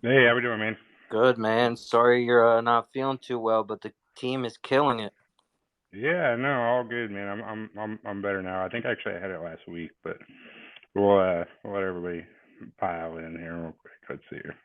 Hey, how we doing, man? Good, man. Sorry you're not feeling too well, but the team is killing it. Yeah, no, all good, man. I'm better now. I think actually I had it last week, but we'll let everybody pile in here real quick. Let's see here.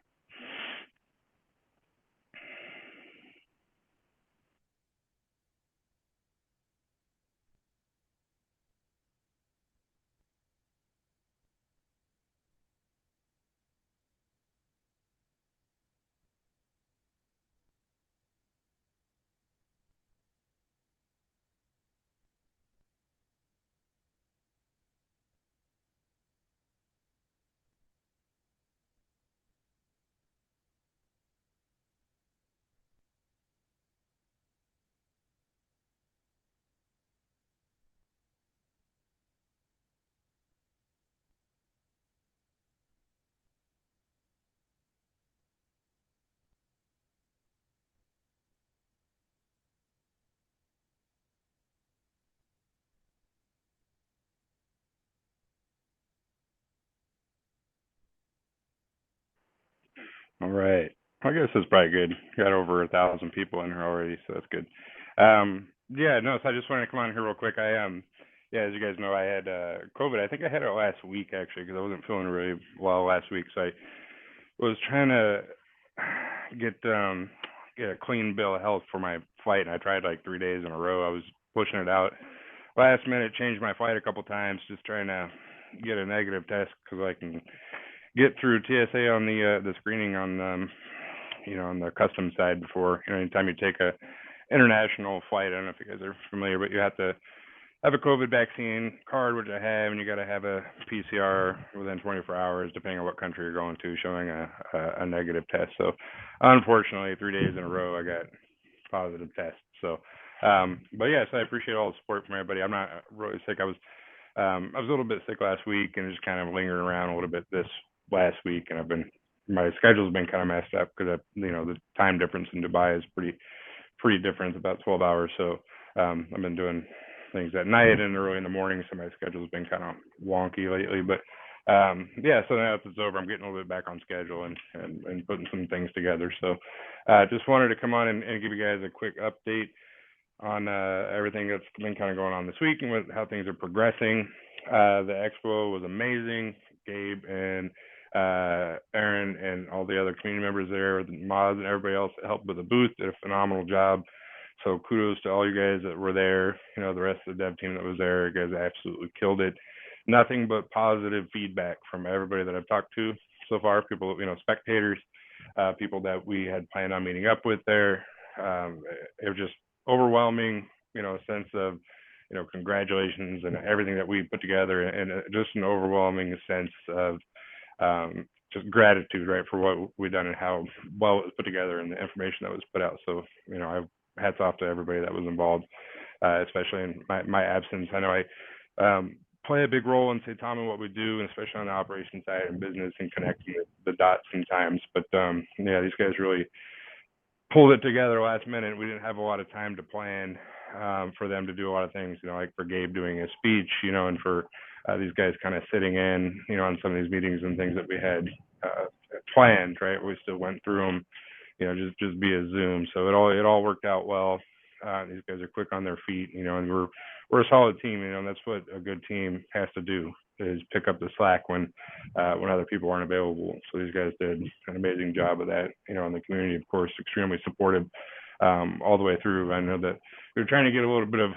All right. I guess it's probably good. Got over 1,000 people in here already, so that's good. Yeah, no, so I just wanted to come on here real quick. Yeah, as you guys know, I had COVID. I think I had it last week actually because I wasn't feeling really well last week, so I was trying to get um get a clean bill of health for my flight, and I tried like 3 days in a row. I was pushing it out. Last minute, changed my flight a couple times, just trying to get a negative test because I can get through TSA on the screening on on the customs side before anytime you take a international flight. I don't know if you guys are familiar, but you have to have a COVID vaccine card, which I have, and you got to have a PCR within 24 hours, depending on what country you're going to, showing a negative test. So, unfortunately, 3 days in a row, I got positive tests. So, but yes, I appreciate all the support from everybody. I'm not really sick. I was a little bit sick last week and just kind of lingering around a little bit this last week, and my schedule's been kind of messed up because the time difference in Dubai is pretty different, about 12 hours. So I've been doing things at night and early in the morning, so my schedule's been kind of wonky lately. But yeah, so now that it's over, I'm getting a little bit back on schedule and putting some things together. So just wanted to come on and give you guys a quick update on everything that's been kind of going on this week and how things are progressing. The expo was amazing. Gabe and Aaron and all the other community members there, the mods and everybody else that helped with the booth did a phenomenal job. So kudos to all you guys that were there. The rest of the dev team that was there, you guys absolutely killed it. Nothing but positive feedback from everybody that I've talked to so far. People, spectators, people that we had planned on meeting up with there. It was just overwhelming, sense of, congratulations and everything that we put together, and just an overwhelming sense of just gratitude, right, for what we've done and how well it was put together and the information that was put out. So, hats off to everybody that was involved, especially in my absence. I know I play a big role in Saitama and what we do, and especially on the operation side and business and connecting the dots sometimes. But yeah, these guys really pulled it together last minute. We didn't have a lot of time to plan for them to do a lot of things, like for Gabe doing a speech, and for these guys kind of sitting in, on some of these meetings and things that we had planned, right? We still went through them, just via Zoom. So it all worked out well. These guys are quick on their feet, and we're a solid team, and that's what a good team has to do is pick up the slack when other people aren't available. So these guys did an amazing job of that. And the community, of course, extremely supportive all the way through. I know that we are trying to get a little bit of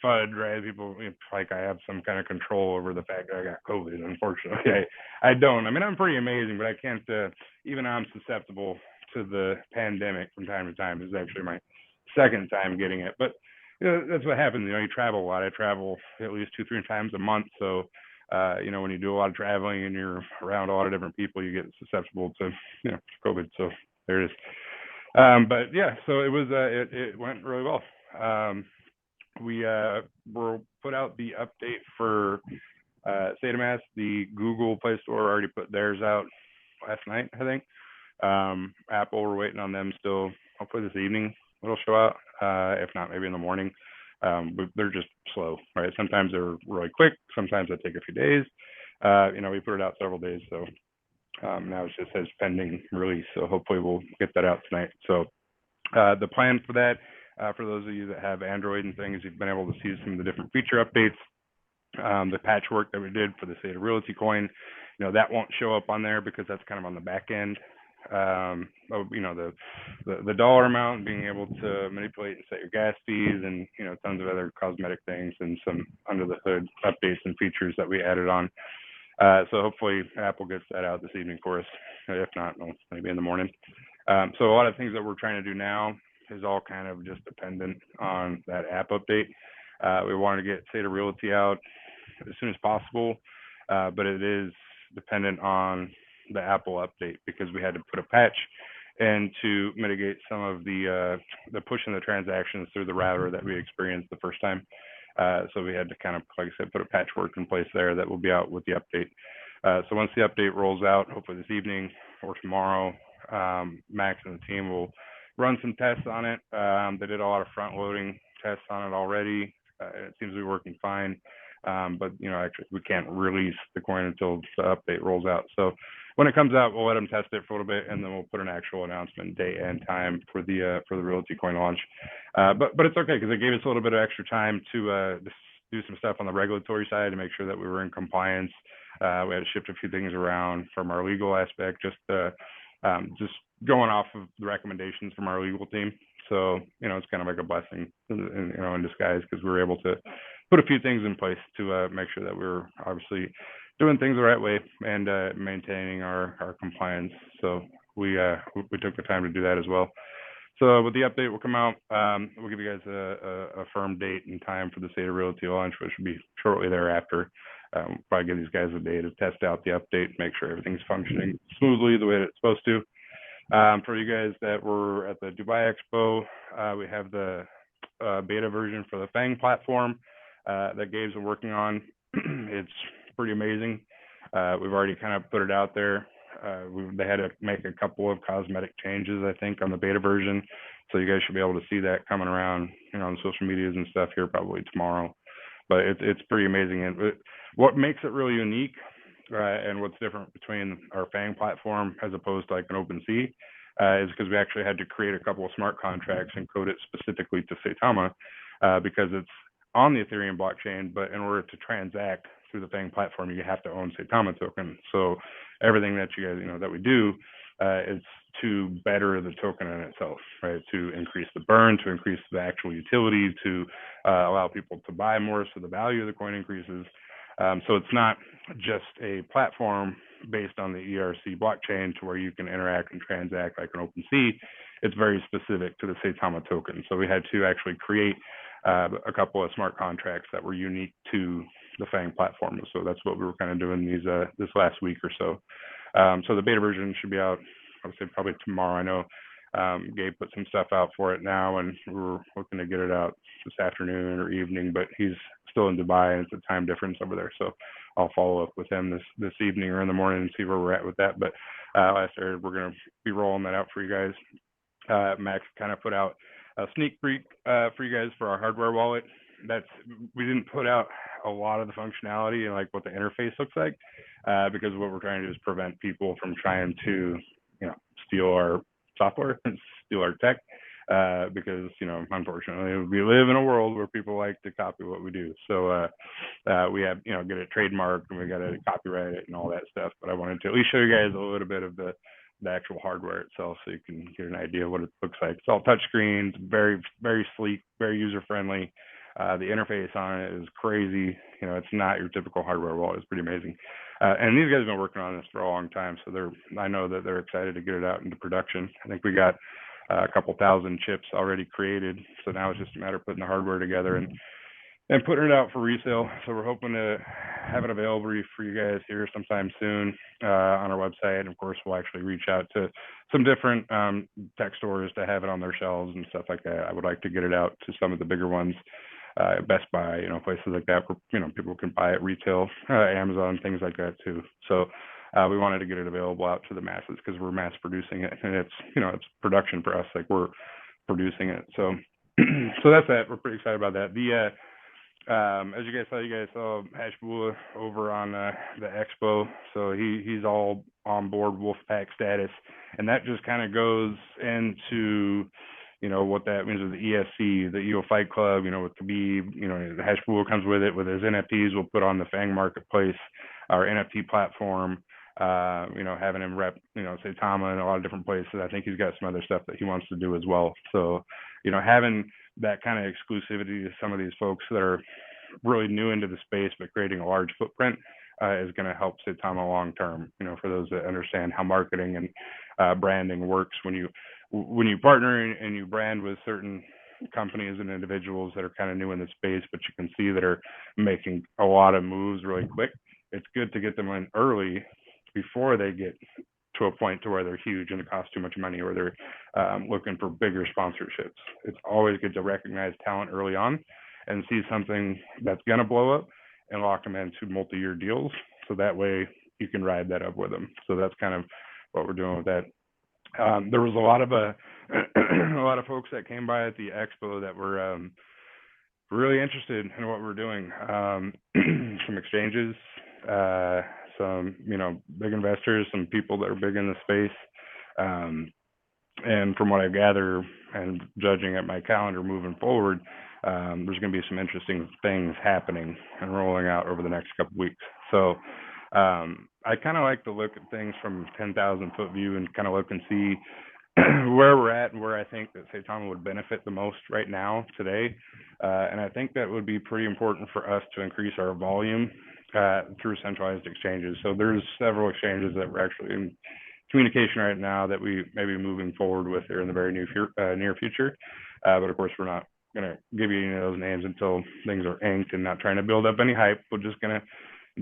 FUD, right? People like I have some kind of control over the fact that I got COVID. Unfortunately, I don't. I mean, I'm pretty amazing, but I can't. Even I'm susceptible to the pandemic from time to time. This is actually my second time getting it, but that's what happens. You travel a lot. I travel at least 2, 3 times a month, so when you do a lot of traveling and you're around a lot of different people, you get susceptible to, COVID. So there it is. But yeah, so it went really well. We were put out the update for Saita. The Google Play Store already put theirs out last night, I think. Apple, we're waiting on them still. Hopefully this evening it'll show out. If not, maybe in the morning. But they're just slow, right? Sometimes they're really quick. Sometimes they take a few days. We put it out several days, so Now it just says pending release, so hopefully we'll get that out tonight. So the plan for that, for those of you that have Android and things, you've been able to see some of the different feature updates. The patchwork that we did for the Saita Realty coin, that won't show up on there because that's kind of on the back end. The dollar amount, being able to manipulate and set your gas fees, and tons of other cosmetic things and some under the hood updates and features that we added on. So hopefully Apple gets that out this evening for us. If not, well, maybe in the morning. So a lot of things that we're trying to do now is all kind of just dependent on that app update. We want to get Saita Realty out as soon as possible, but it is dependent on the Apple update because we had to put a patch in to mitigate some of the pushing the transactions through the router that we experienced the first time. So we had to kind of, like I said, put a patchwork in place there that will be out with the update. So once the update rolls out, hopefully this evening or tomorrow, Max and the team will run some tests on it. They did a lot of front loading tests on it already. It seems to be working fine. But actually we can't release the coin until the update rolls out. So when it comes out, we'll let them test it for a little bit, and then we'll put an actual announcement date and time for the Realty coin launch. But it's okay because it gave us a little bit of extra time to do some stuff on the regulatory side to make sure that we were in compliance. We had to shift a few things around from our legal aspect, just going off of the recommendations from our legal team. So it's kind of like a blessing, in disguise, because we were able to put a few things in place to make sure that we were obviously doing things the right way and maintaining our compliance. So we took the time to do that as well. So with the update will come out, we'll give you guys a firm date and time for the Saita Realty launch, which will be shortly thereafter. Probably give these guys a day to test out the update, make sure everything's functioning smoothly the way that it's supposed to. For you guys that were at the Dubai Expo, we have the beta version for the Fang platform that Gabe's been working on. It's pretty amazing. We've already kind of put it out there. They had to make a couple of cosmetic changes, I think, on the beta version. So you guys should be able to see that coming around, on social medias and stuff here probably tomorrow. But it's pretty amazing. And what makes it really unique and what's different between our Fang platform as opposed to like an OpenSea is because we actually had to create a couple of smart contracts and code it specifically to Saitama because it's on the Ethereum blockchain, but in order to transact through the Fang platform, you have to own Saitama token. So everything that you guys, that we do is to better the token in itself, right? To increase the burn, to increase the actual utility, to allow people to buy more, so the value of the coin increases. So it's not just a platform based on the ERC blockchain to where you can interact and transact like an OpenSea. It's very specific to the Saitama token. So we had to actually create a couple of smart contracts that were unique to the Fang platform. So that's what we were kind of doing this last week or so. So the beta version should be out, I would say probably tomorrow. I know Gabe put some stuff out for it now, and we're looking to get it out this afternoon or evening, but he's still in Dubai and it's a time difference over there. So I'll follow up with him this evening or in the morning and see where we're at with that. But last year, we're going to be rolling that out for you guys. Max kind of put out a sneak peek for you guys for our hardware wallet. We didn't put out a lot of the functionality and like what the interface looks like because what we're trying to do is prevent people from trying to steal our software and steal our tech because unfortunately we live in a world where people like to copy what we do. So we have get it trademarked and we got to copyright it and all that stuff. But I wanted to at least show you guys a little bit of the actual hardware itself so you can get an idea of what it looks like. It's all touch screens, very, very sleek, very user friendly. The interface on it is crazy. It's not your typical hardware wallet. It's pretty amazing. And these guys have been working on this for a long time, so I know that they're excited to get it out into production. I think we got a couple thousand chips already created, so now it's just a matter of putting the hardware together and putting it out for resale. So we're hoping to have it available for you guys here sometime soon on our website. And of course, we'll actually reach out to some different tech stores to have it on their shelves and stuff like that. I would like to get it out to some of the bigger ones. Best Buy, places like that where people can buy it retail, Amazon, things like that too. So we wanted to get it available out to the masses because we're mass producing it, and it's it's production for us, like we're producing it. So so that's that. We're pretty excited about that. The as you guys saw Hashbula over on the expo. So he's all on board Wolfpack status, and that just kind of goes into what that means with the ESC, the EO Fight Club, with Khabib, the Hashpool comes with it with his NFTs. We'll put on the Fang Marketplace, our NFT platform. Having him rep, Saitama in a lot of different places. I think he's got some other stuff that he wants to do as well. So, having that kind of exclusivity to some of these folks that are really new into the space but creating a large footprint is going to help Saitama long term. For those that understand how marketing and branding works, when you partner and you brand with certain companies and individuals that are kind of new in the space, but you can see that are making a lot of moves really quick, it's good to get them in early before they get to a point to where they're huge and it costs too much money, or they're looking for bigger sponsorships. It's always good to recognize talent early on and see something that's going to blow up and lock them into multi-year deals. So that way you can ride that up with them. So that's kind of what we're doing with that. There was a lot of a lot of folks that came by at the expo that were really interested in what we're doing. Some exchanges, some big investors, some people that are big in the space, and from what I gather and judging at my calendar moving forward, there's going to be some interesting things happening and rolling out over the next couple of weeks. So I kind of like to look at things from 10,000 foot view and kind of look and see where we're at and where I think that Saitama would benefit the most right now today. And I think that would be pretty important for us to increase our volume through centralized exchanges. So there's several exchanges that we're actually in communication right now that we may be moving forward with here in the very near future. But of course, we're not going to give you any of those names until things are inked, and not trying to build up any hype. We're just going to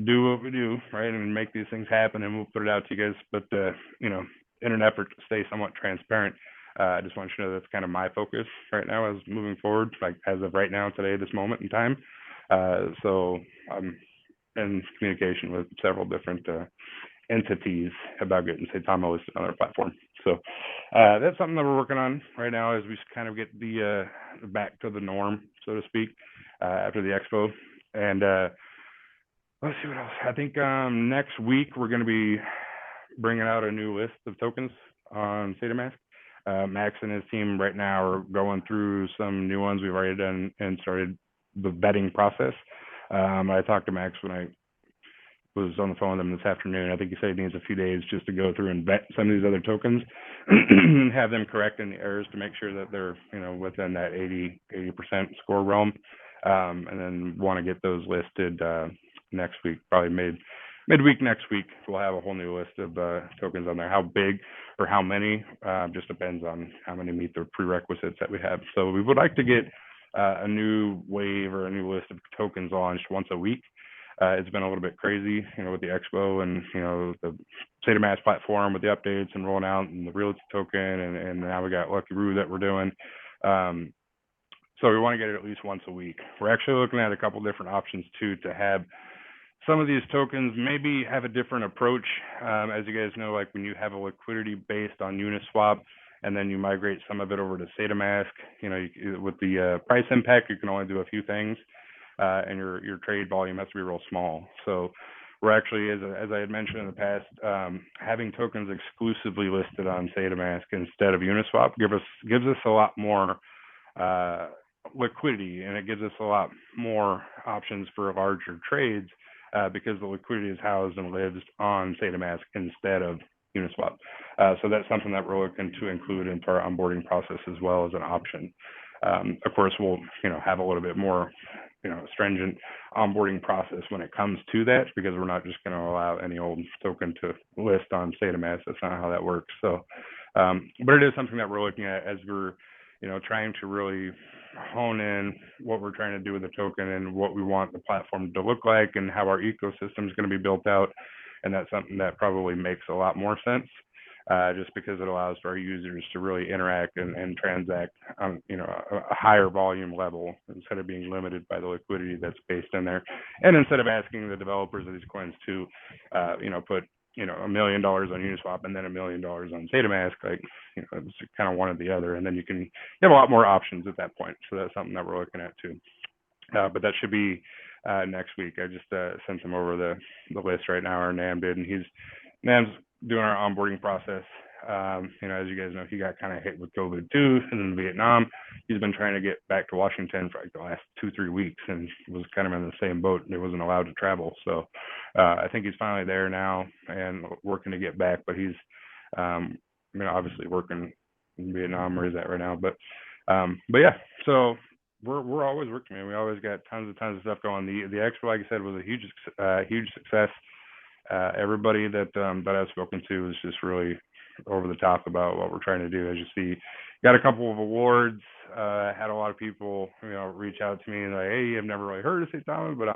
do what we do, right, and make these things happen, and we'll put it out to you guys. But in an effort to stay somewhat transparent, I just want you to know that's kind of my focus right now as moving forward, like as of right now, today, this moment in time. So I'm in communication with several different entities about getting Saitama listed on our platform. So that's something that we're working on right now as we kind of get the back to the norm, so to speak, after the expo. And let's see what else. I think next week we're going to be bringing out a new list of tokens on Saita. Max and his team right now are going through some new ones we've already done and started the vetting process. I talked to Max when I was on the phone with him this afternoon. I think he said he needs a few days just to go through and vet some of these other tokens and have them correct any errors to make sure that they're within that 80% score realm, and then want to get those listed next week, probably midweek next week. We'll have a whole new list of tokens on there. How big or how many just depends on how many meet the prerequisites that we have. So we would like to get a new wave or a new list of tokens launched once a week. It's been a little bit crazy, with the expo and, the Saita platform with the updates and rolling out and the realty token. And now we got Lucky Roo that we're doing. So we want to get it at least once a week. We're actually looking at a couple different options too, to have some of these tokens maybe have a different approach. As you guys know, like when you have a liquidity based on Uniswap, and then you migrate some of it over to SaitaMask, with the price impact, you can only do a few things. And your trade volume has to be real small. So we're actually, as I had mentioned in the past, having tokens exclusively listed on SaitaMask instead of Uniswap gives us a lot more liquidity, and it gives us a lot more options for larger trades because the liquidity is housed and lives on SaitaMask instead of Uniswap. So that's something that we're looking to include into our onboarding process as well as an option. Of course, we'll have a little bit more stringent onboarding process when it comes to that, because we're not just going to allow any old token to list on SaitaMask. That's not how that works. So, but it is something that we're looking at as we're, trying to really hone in what we're trying to do with the token and what we want the platform to look like and how our ecosystem is going to be built out. And that's something that probably makes a lot more sense. Just because it allows for our users to really interact and transact on a higher volume level instead of being limited by the liquidity that's based in there, and instead of asking the developers of these coins to put $1 million on Uniswap and then $1 million on SaitaMask, like it's kind of one or the other, and then you have a lot more options at that point. So that's something that we're looking at too. But that should be next week. I just sent him over the list right now, or Nam did, and Nam's doing our onboarding process. As you guys know, he got kind of hit with COVID too, and then Vietnam. He's been trying to get back to Washington for like the last 2-3 weeks, and was kind of in the same boat. He wasn't allowed to travel, so I think he's finally there now and working to get back. But he's, obviously working in Vietnam where he's at right now. But yeah, so we're always working, man. We always got tons of stuff going. The expo, like I said, was a huge success. Everybody that I've spoken to is just really over the top about what we're trying to do. As you see, got a couple of awards. Had a lot of people, reach out to me and like, hey, I've never really heard of St. Thomas, but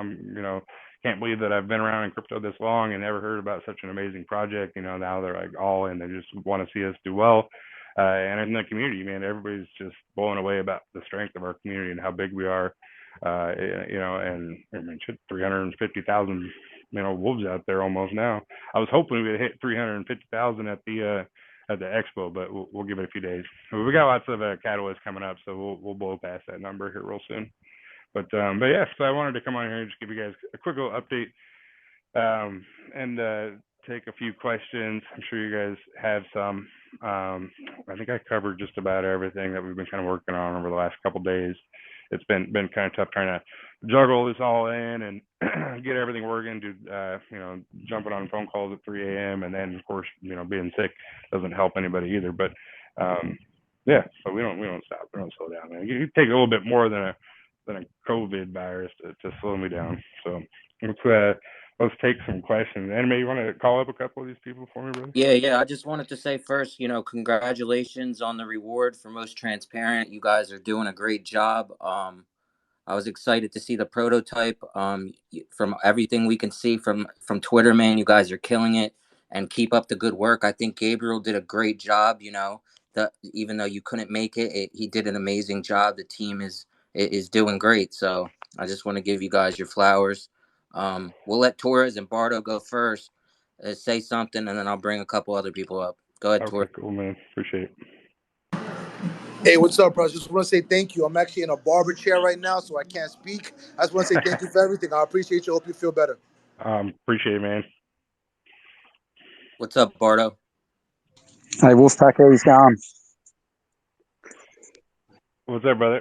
can't believe that I've been around in crypto this long and never heard about such an amazing project. Now they're like all in. They just want to see us do well. And in the community, man, everybody's just blown away about the strength of our community and how big we are. And I mean, 350,000, wolves out there almost now. I was hoping we'd hit 350,000 at the expo, but we'll give it a few days. We got lots of catalysts coming up, so we'll blow past that number here real soon. But yeah, so I wanted to come on here and just give you guys a quick little update, and take a few questions. I'm sure you guys have some. I think I covered just about everything that we've been kind of working on over the last couple of days. It's been kind of tough trying to juggle this all in and get everything working. Jumping on phone calls at 3 a.m. and then of course being sick doesn't help anybody either. But yeah, so we don't stop. We don't slow down, man. You take a little bit more than a COVID virus to slow me down. So let's take some questions. Anime, you want to call up a couple of these people for me, brother? Yeah. I just wanted to say first, congratulations on the reward for most transparent. You guys are doing a great job. I was excited to see the prototype. From everything we can see from Twitter, man, you guys are killing it, and keep up the good work. I think Gabriel did a great job. Even though you couldn't make it, he did an amazing job. The team is doing great. So I just want to give you guys your flowers. We'll let Torres and Bardo go first, say something, and then I'll bring a couple other people up. Go ahead, Torres. Okay, cool, man. Appreciate it. Hey, what's up, bro? Just want to say thank you. I'm actually in a barber chair right now, so I can't speak. I just want to say thank you for everything. I appreciate you. Hope you feel better. Appreciate it, man. What's up, Bardo? Hey, Wolfpack, how's going? What's up, brother?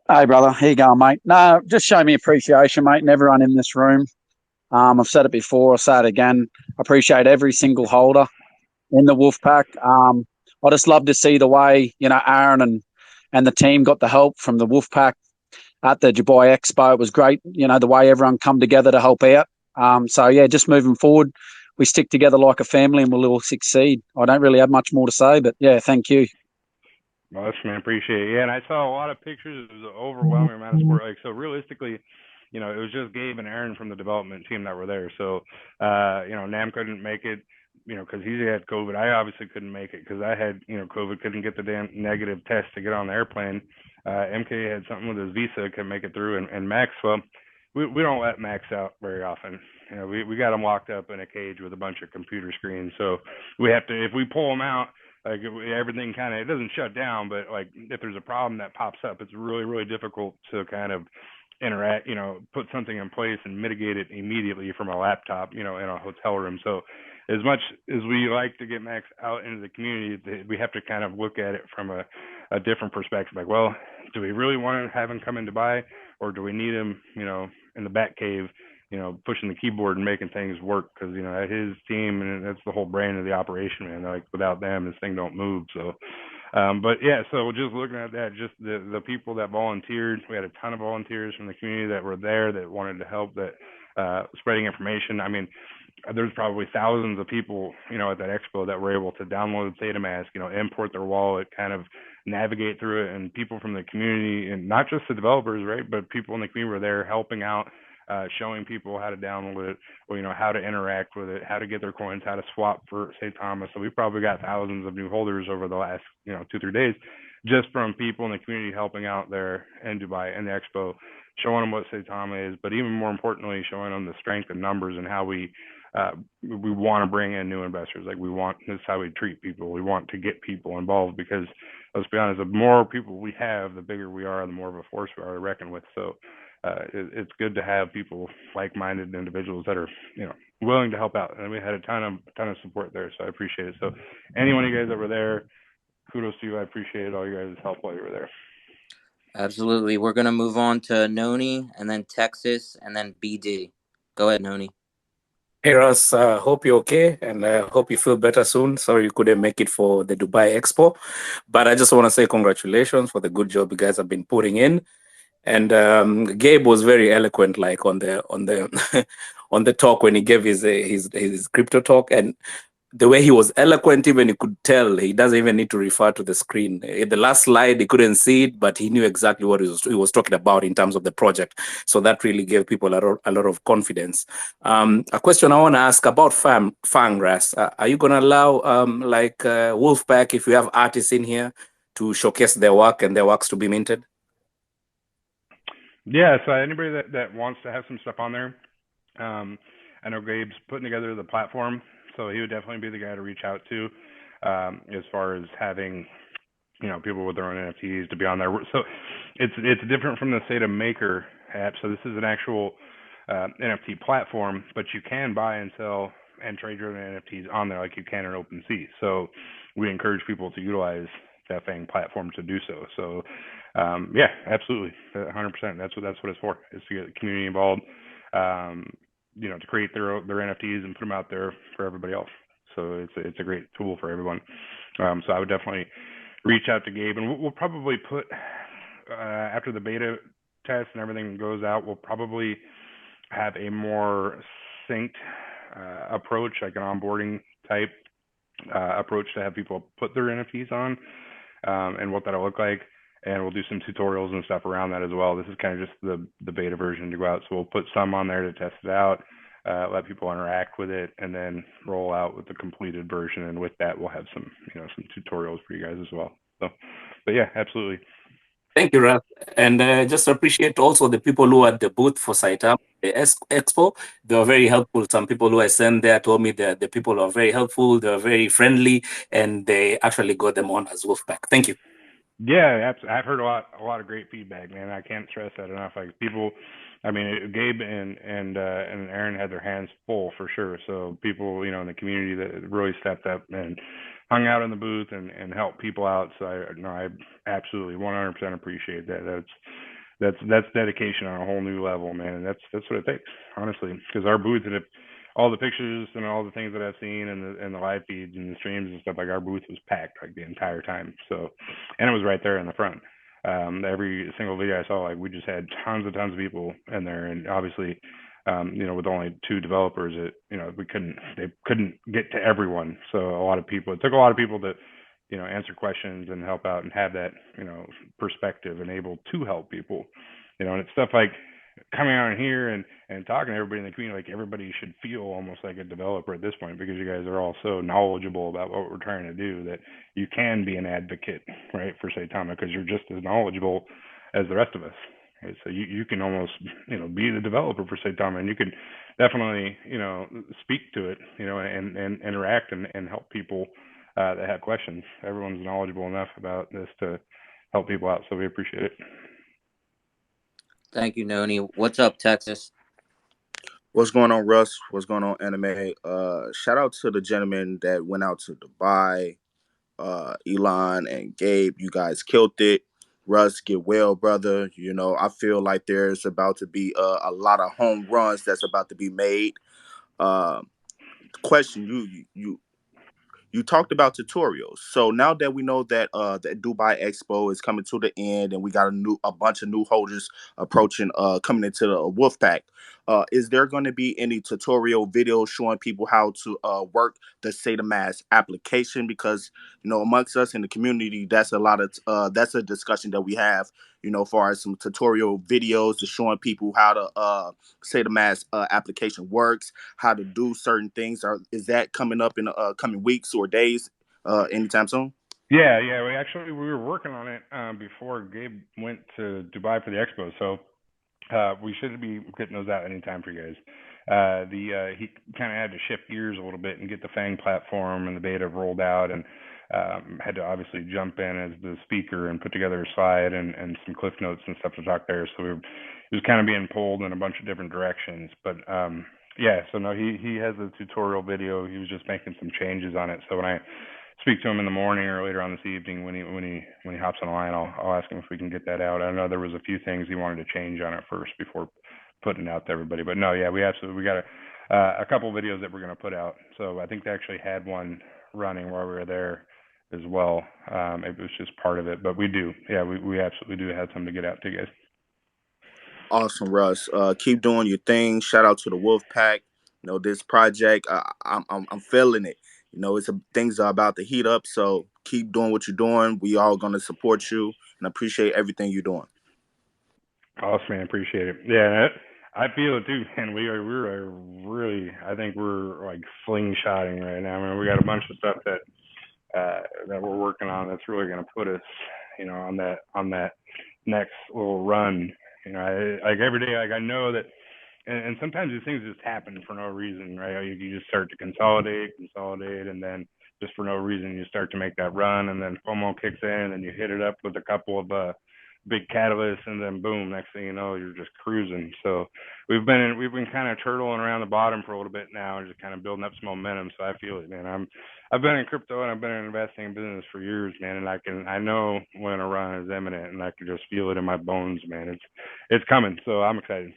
Hey, brother, how you going, mate? No, just show me appreciation, mate, and everyone in this room. I've said it before, I'll say it again. I appreciate every single holder in the Wolfpack. I just love to see the way, Aaron and the team got the help from the Wolfpack at the Dubai Expo. It was great, the way everyone come together to help out. So, yeah, just moving forward, we stick together like a family and we'll all succeed. I don't really have much more to say, but, yeah, thank you. Well, man, appreciate it. Yeah, and I saw a lot of pictures. It was an overwhelming amount of support. So realistically, it was just Gabe and Aaron from the development team that were there. So, Nam couldn't make it, because he had COVID. I obviously couldn't make it because I had, COVID, couldn't get the damn negative test to get on the airplane. MK had something with his visa, couldn't make it through. And Max, well, we don't let Max out very often. We got him locked up in a cage with a bunch of computer screens. So we have to, if we pull him out, like everything kind of, it doesn't shut down, but like if there's a problem that pops up, it's really, really difficult to kind of interact, put something in place and mitigate it immediately from a laptop, in a hotel room. So as much as we like to get Max out into the community, we have to kind of look at it from a different perspective. Like, well, do we really want to have him come in Dubai, or do we need him, in the back cave, pushing the keyboard and making things work? Because his team, and that's the whole brain of the operation, man. Like without them, this thing don't move. So, but yeah, so just looking at that, just the people that volunteered, we had a ton of volunteers from the community that were there that wanted to help, that spreading information. I mean, there's probably thousands of people, at that expo that were able to download SaitaMask, import their wallet, kind of navigate through it, and people from the community, and not just the developers, right, but people in the community were there helping out, showing people how to download it, or how to interact with it, how to get their coins, how to swap for St. Thomas. So we probably got thousands of new holders over the last 2-3 days, just from people in the community helping out there in Dubai and the expo, showing them what St. Thomas is, but even more importantly, showing them the strength and numbers and how we want to bring in new investors. Like this is how we treat people. We want to get people involved, because let's be honest, the more people we have, the bigger we are, the more of a force we are to reckon with. So it's good to have people, like-minded individuals that are, willing to help out, and we had a ton of support there. So I appreciate it. So anyone of you guys that were there, kudos to you. I appreciated all you guys' help while you were there. Absolutely. We're gonna move on to Noni, and then Texas, and then BD. Go ahead, Noni. Hey Russ, hope you're okay, and hope you feel better soon. Sorry you couldn't make it for the Dubai Expo, but I just want to say congratulations for the good job you guys have been putting in. And Gabe was very eloquent, like on the on the talk when he gave his crypto talk, and the way he was eloquent, even you could tell he doesn't even need to refer to the screen. The last slide, he couldn't see it, but he knew exactly what he was talking about in terms of the project. So that really gave people a lot of confidence. A question I want to ask about Fang, Russ. Are you going to allow Wolfpack, if you have artists in here, to showcase their work and their works to be minted? Yeah, so anybody that wants to have some stuff on there, I know Gabe's putting together the platform, so he would definitely be the guy to reach out to, as far as having, people with their own NFTs to be on there. So it's different from the Saita Maker app. So this is an actual NFT platform, but you can buy and sell and trade your own NFTs on there like you can in OpenSea. So we encourage people to utilize that Fang platform to do so. So yeah, absolutely, 100%. That's what it's for, is to get the community involved, to create their NFTs and put them out there for everybody else. So it's a great tool for everyone. So I would definitely reach out to Gabe, and we'll probably put after the beta test and everything goes out, we'll probably have a more synced approach, like an onboarding type approach to have people put their NFTs on, and what that'll look like. And we'll do some tutorials and stuff around that as well. This is kind of just the beta version to go out. So we'll put some on there to test it out, let people interact with it, and then roll out with the completed version. And with that, we'll have some tutorials for you guys as well. So, but yeah, absolutely. Thank you, Russ. And just appreciate also the people who are at the booth for Saita Expo. They were very helpful. Some people who I sent there told me that the people are very helpful, they're very friendly, and they actually got them on as Wolfpack. Thank you. Yeah, I've heard a lot of great feedback, man. I can't stress that enough. Like people, I mean, Gabe and Aaron had their hands full for sure. So people, in the community that really stepped up and hung out in the booth and helped people out. So I absolutely 100% appreciate that. That's dedication on a whole new level, man. And that's what it takes, honestly, because our booth, and if all the pictures and all the things that I've seen and the live feeds and the streams and stuff, like our booth was packed like the entire time. So, and it was right there in the front. Every single video I saw, like we just had tons of people in there, and obviously, with only 2 developers, they couldn't get to everyone. So it took a lot of people to, answer questions and help out and have that, perspective and able to help people, and it's stuff like coming out here and talking to everybody in the community. Like everybody should feel almost like a developer at this point, because you guys are all so knowledgeable about what we're trying to do, that you can be an advocate, right, for Saitama, because you're just as knowledgeable as the rest of us. Right? So you can almost, be the developer for Saitama, and you can definitely, speak to it, and interact and help people that have questions. Everyone's knowledgeable enough about this to help people out, so we appreciate it. Thank you, Noni. What's up, Texas? What's going on, Russ? What's going on, Anime? Shout out to the gentleman that went out to Dubai, Elon and Gabe. You guys killed it. Russ, get well, brother. I feel like there's about to be a lot of home runs that's about to be made. Question: You talked about tutorials. So now that we know that the Dubai Expo is coming to the end, and we got a bunch of new holders approaching, coming into the Wolfpack, is there going to be any tutorial videos showing people how to work the SataMask application? Because amongst us in the community, that's a discussion that we have. As far as some tutorial videos to showing people how to SataMask application works, how to do certain things. Is that coming up in the coming weeks or days, anytime soon? Yeah. We were working on it before Gabe went to Dubai for the expo, so we should be getting those out anytime for you guys. He kind of had to shift gears a little bit and get the Fang platform and the beta rolled out, and had to obviously jump in as the speaker and put together a slide and some cliff notes and stuff to talk there. So it was kind of being pulled in a bunch of different directions, but Yeah, so no, he has a tutorial video. He was just making some changes on it. So when I speak to him in the morning or later on this evening when he hops on the line, I'll ask him if we can get that out. I know there was a few things he wanted to change on it first before putting it out to everybody. But no, yeah, we got a couple videos that we're gonna put out. So I think they actually had one running while we were there as well. It was just part of it, but we absolutely do have something to get out to you guys. Awesome, Russ. Keep doing your thing. Shout out to the Wolf Pack. This project, I'm feeling it. Things are about to heat up. So keep doing what you're doing. We all gonna support you and appreciate everything you're doing. Awesome, man. Appreciate it. Yeah, I feel it too, man. We're really, I think we're like slingshotting right now. I mean, we got a bunch of stuff that we're working on that's really going to put us, on that next little run. Like every day, like I know that, and sometimes these things just happen for no reason, right? You just start to consolidate, and then just for no reason you start to make that run, and then FOMO kicks in, and you hit it up with a couple of big catalysts, and then boom, next thing you know, you're just cruising. So we've been kind of turtling around the bottom for a little bit now, and just kind of building up some momentum. So I feel it, man. I've been in crypto and I've been investing in business for years, man, and I know when a run is imminent, and I can just feel it in my bones, man. It's coming, so I'm excited.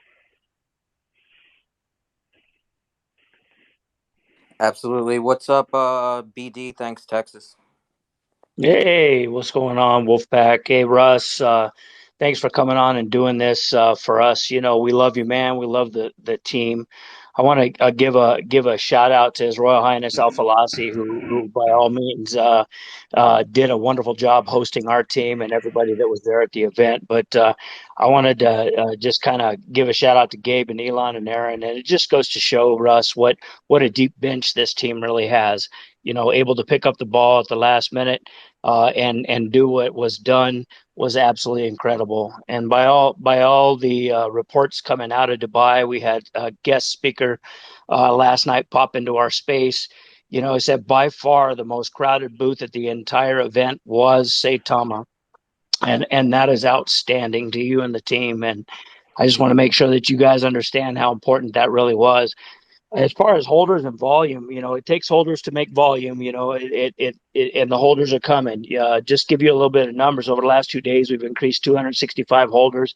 Absolutely. What's up, BD? Thanks, Texas. Hey, what's going on, Wolfpack? Hey, Russ. Thanks for coming on and doing this for us. We love you, man. We love the team. I want to give a shout out to His Royal Highness Al Falasi, who by all means did a wonderful job hosting our team and everybody that was there at the event. But I wanted to just kind of give a shout out to Gabe and Elon and Aaron, and it just goes to show, Russ, what a deep bench this team really has. Able to pick up the ball at the last minute and do what was done was absolutely incredible. And by all the reports coming out of Dubai, we had a guest speaker last night pop into our space. He said by far the most crowded booth at the entire event was Saitama, and that is outstanding to you and the team. And I just want to make sure that you guys understand how important that really was. As far as holders and volume, it takes holders to make volume. And the holders are coming. Just give you a little bit of numbers. Over the last 2 days, we've increased 265 holders.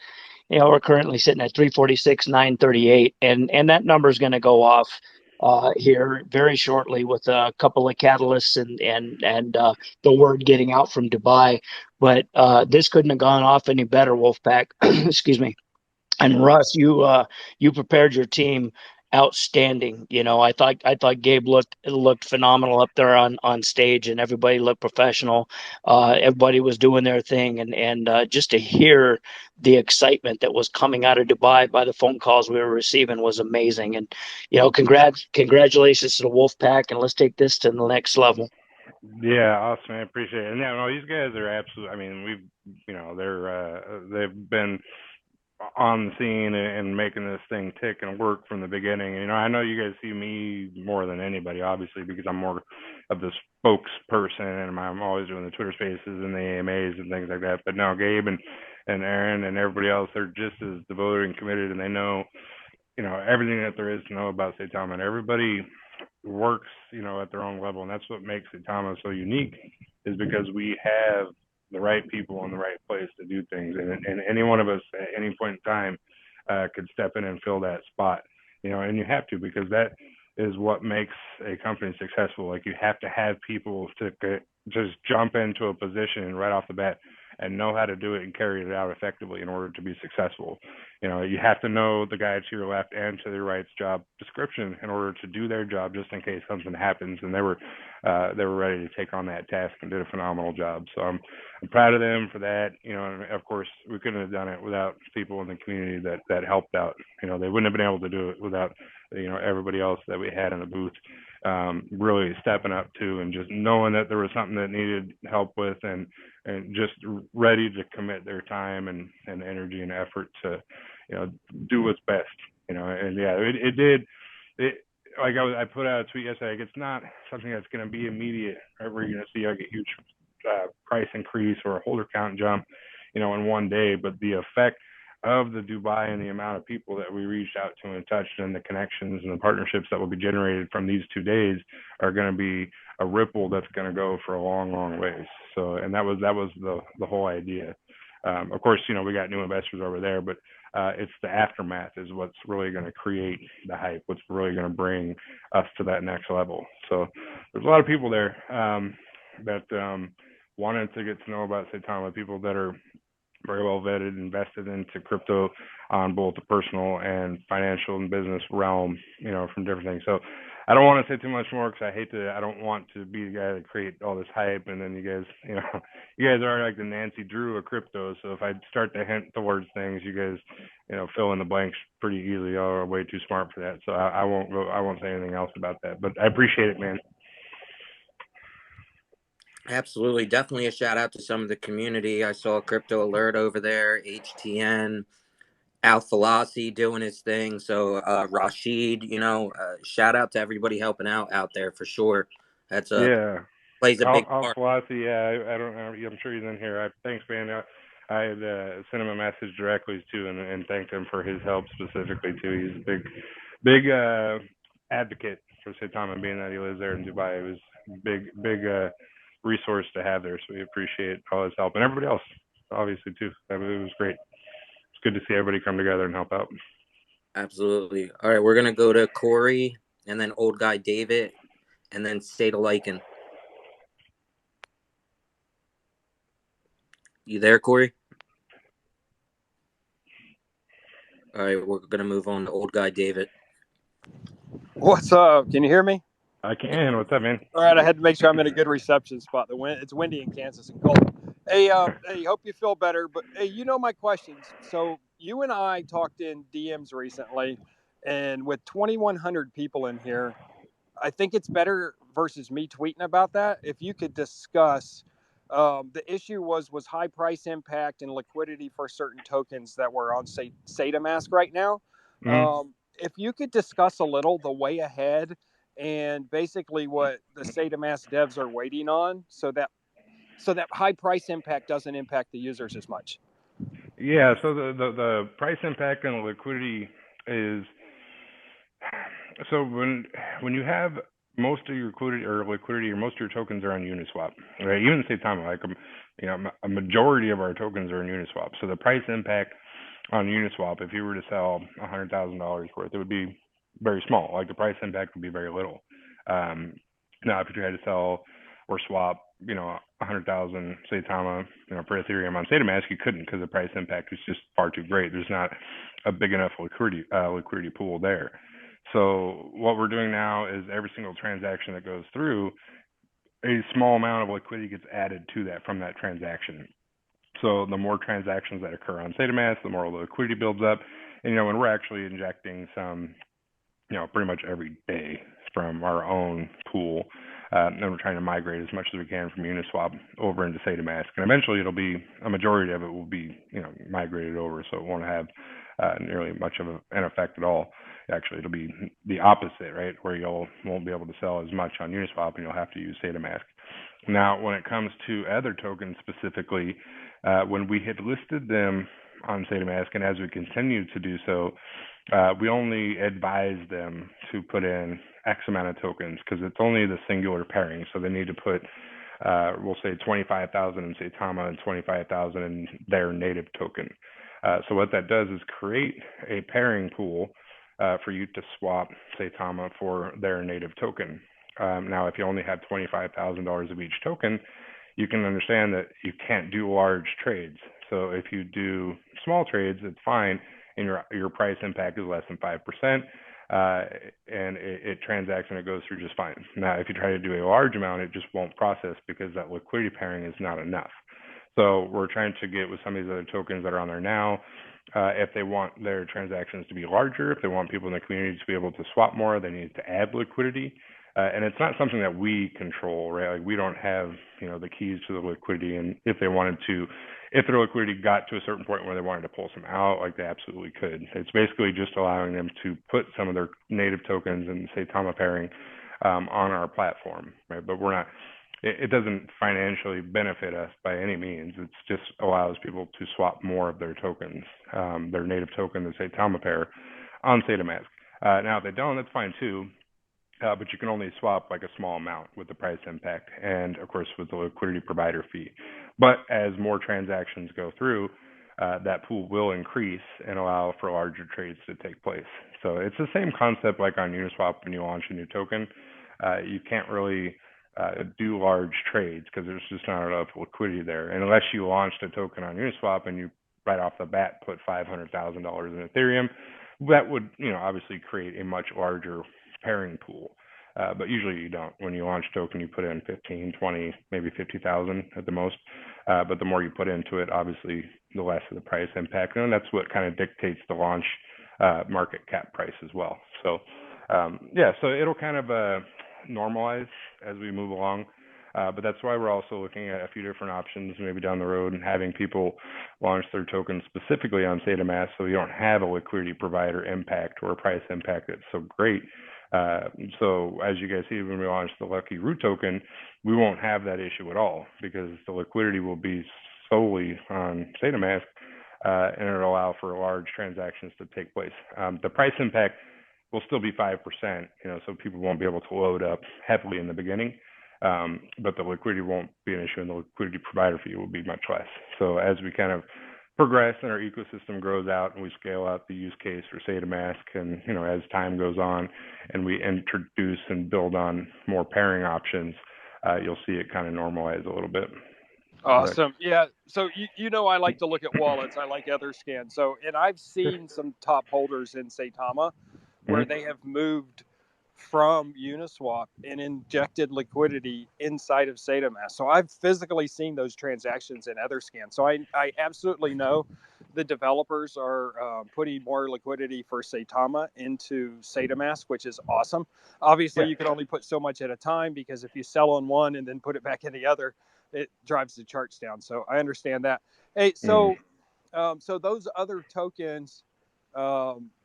We're currently sitting at 346,938, and that number is going to go off here very shortly with a couple of catalysts and the word getting out from Dubai. But this couldn't have gone off any better, Wolfpack. Excuse me. And Russ, you prepared your team outstanding. I thought Gabe looked phenomenal up there on stage, and everybody looked professional. Everybody was doing their thing, and just to hear the excitement that was coming out of Dubai by the phone calls we were receiving was amazing. And congratulations to the Wolfpack, and let's take this to the next level. Yeah, awesome. I appreciate it. And yeah, no, these guys are absolute. I mean, they've been on the scene and making this thing tick and work from the beginning. I know you guys see me more than anybody, obviously, because I'm more of the spokesperson, and I'm always doing the Twitter Spaces and the AMAs and things like that. But no, Gabe and Aaron and everybody else, they're just as devoted and committed, and they know, everything that there is to know about Saitama. And everybody works, at their own level, and that's what makes Saitama so unique, is because we have the right people in the right place to do things, and any one of us at any point in time could step in and fill that spot, and you have to, because that is what makes a company successful. Like, you have to have people to just jump into a position right off the bat and know how to do it and carry it out effectively in order to be successful. You have to know the guy to your left and to the right's job description in order to do their job, just in case something happens. And they were ready to take on that task and did a phenomenal job. So I'm proud of them for that. And of course, we couldn't have done it without people in the community that helped out. They wouldn't have been able to do it without everybody else that we had in the booth really stepping up too, and just knowing that there was something that needed help with, and just ready to commit their time and energy and effort to do what's best. And yeah, it did. Like I put out a tweet yesterday, like, it's not something that's going to be immediate, right, where you're going to see like a huge price increase or a holder count jump in one day, but the effect of the Dubai and the amount of people that we reached out to and touched, and the connections and the partnerships that will be generated from these 2 days are going to be a ripple that's going to go for a long, long ways. So, and that was the whole idea. Of course, we got new investors over there, but it's the aftermath is what's really going to create the hype, what's really going to bring us to that next level. So there's a lot of people there that wanted to get to know about Saitama, people that are very well vetted, invested into crypto on both the personal and financial and business realm, from different things. So I don't want to say too much more because I don't want to be the guy that create all this hype and then you guys, you guys are like the Nancy Drew of crypto. So if I start to hint towards things, you guys, fill in the blanks pretty easily. Y'all are way too smart for that. So I won't say anything else about that, but I appreciate it, man. Absolutely. Definitely a shout out to some of the community. I saw Crypto Alert over there, HTN, Al Falasi doing his thing. So Rashid, shout out to everybody helping out there for sure. That's plays a big part. Falasi, yeah, I don't know. I'm sure he's in here. Thanks, man. I had sent him a message directly too, and thanked him for his help specifically too. He's a big advocate for Saitama, being that he lives there in Dubai. It was big resource to have there, so we appreciate all his help and everybody else, obviously too. It was great. It's good to see everybody come together and help out. Absolutely. All right, we're gonna go to Corey, and then old guy David, and then Saita Lycan. You there, Corey? All right, we're gonna move on to old guy David. What's up? Can you hear me? I can. What's up, man? All right, I had to make sure I'm in a good reception spot. It's windy in Kansas and cold. Hey, hope you feel better. But hey, my questions. So you and I talked in DMs recently, and with 2,100 people in here, I think it's better versus me tweeting about that. If you could discuss, the issue was high price impact and liquidity for certain tokens that were on Saita Mask right now. Mm-hmm. If you could discuss a little the way ahead and basically what the Saita Mask devs are waiting on, so that high price impact doesn't impact the users as much. Yeah. So the price impact and the liquidity is, so when you have most of your liquidity or most of your tokens are on Uniswap, right? Even Saitama, like a majority of our tokens are in Uniswap. So the price impact on Uniswap, if you were to sell $100,000 worth, it would be very small. Like the price impact would be very little. Now, if you tried to sell or swap, 100,000 Saitama, for Ethereum on SataMask, you couldn't because the price impact is just far too great. There's not a big enough liquidity pool there. So what we're doing now is every single transaction that goes through, a small amount of liquidity gets added to that from that transaction. So the more transactions that occur on SataMask, the more the liquidity builds up. And when we're actually injecting some, pretty much every day from our own pool, and we're trying to migrate as much as we can from Uniswap over into SataMask. And eventually, it'll be a majority of it will be, migrated over, so it won't have nearly much of an effect at all. Actually, it'll be the opposite, right? Where you won't be able to sell as much on Uniswap, and you'll have to use SataMask. Now, when it comes to other tokens specifically, when we had listed them on SataMask, and as we continue to do so, we only advise them to put in X amount of tokens because it's only the singular pairing. So they need to put, we'll say 25,000 in Saitama and 25,000 in their native token. So what that does is create a pairing pool for you to swap Saitama for their native token. Now, if you only have $25,000 of each token, you can understand that you can't do large trades. So if you do small trades, it's fine, and your price impact is less than 5%, and it transacts and it goes through just fine. Now, if you try to do a large amount, it just won't process because that liquidity pairing is not enough. So we're trying to get with some of these other tokens that are on there now, if they want their transactions to be larger, if they want people in the community to be able to swap more, they need to add liquidity. And it's not something that we control, right? Like we don't have, the keys to the liquidity. And if they wanted to, if their liquidity got to a certain point where they wanted to pull some out, like they absolutely could. It's basically just allowing them to put some of their native tokens and Saitama pairing on our platform, right? But we're not, it doesn't financially benefit us by any means. It just allows people to swap more of their tokens, their native token, the Saitama pair, on SataMask. Now, if they don't, that's fine too. But you can only swap like a small amount with the price impact and, of course, with the liquidity provider fee. But as more transactions go through, that pool will increase and allow for larger trades to take place. So it's the same concept like on Uniswap when you launch a new token. You can't really do large trades because there's just not enough liquidity there. And unless you launched a token on Uniswap and you right off the bat put $500,000 in Ethereum, that would, obviously create a much larger pairing pool. But usually you don't. When you launch a token, you put in 15, 20, maybe 50,000 at the most. But the more you put into it, obviously, the less of the price impact. And that's what kind of dictates the launch market cap price as well. So, so it'll kind of normalize as we move along. But that's why we're also looking at a few different options maybe down the road and having people launch their tokens specifically on SataMask so you don't have a liquidity provider impact or a price impact that's so great. So as you guys see, when we launch the Lucky Root token, we won't have that issue at all because the liquidity will be solely on SataMask, and it'll allow for large transactions to take place. The price impact will still be 5%, so people won't be able to load up heavily in the beginning. But the liquidity won't be an issue, and the liquidity provider fee will be much less. So as we kind of progress and our ecosystem grows out and we scale out the use case for SataMask, and as time goes on and we introduce and build on more pairing options, you'll see it kind of normalize a little bit. Awesome. Yeah. So I like to look at wallets. I like Etherscan. So, and I've seen some top holders in Saitama where they have moved from Uniswap and injected liquidity inside of SataMask. So I've physically seen those transactions in Etherscan. So I absolutely know the developers are putting more liquidity for Saitama into SataMask, which is awesome. Obviously, you can only put so much at a time because if you sell on one and then put it back in the other, it drives the charts down. So I understand that. Hey, so so those other tokens,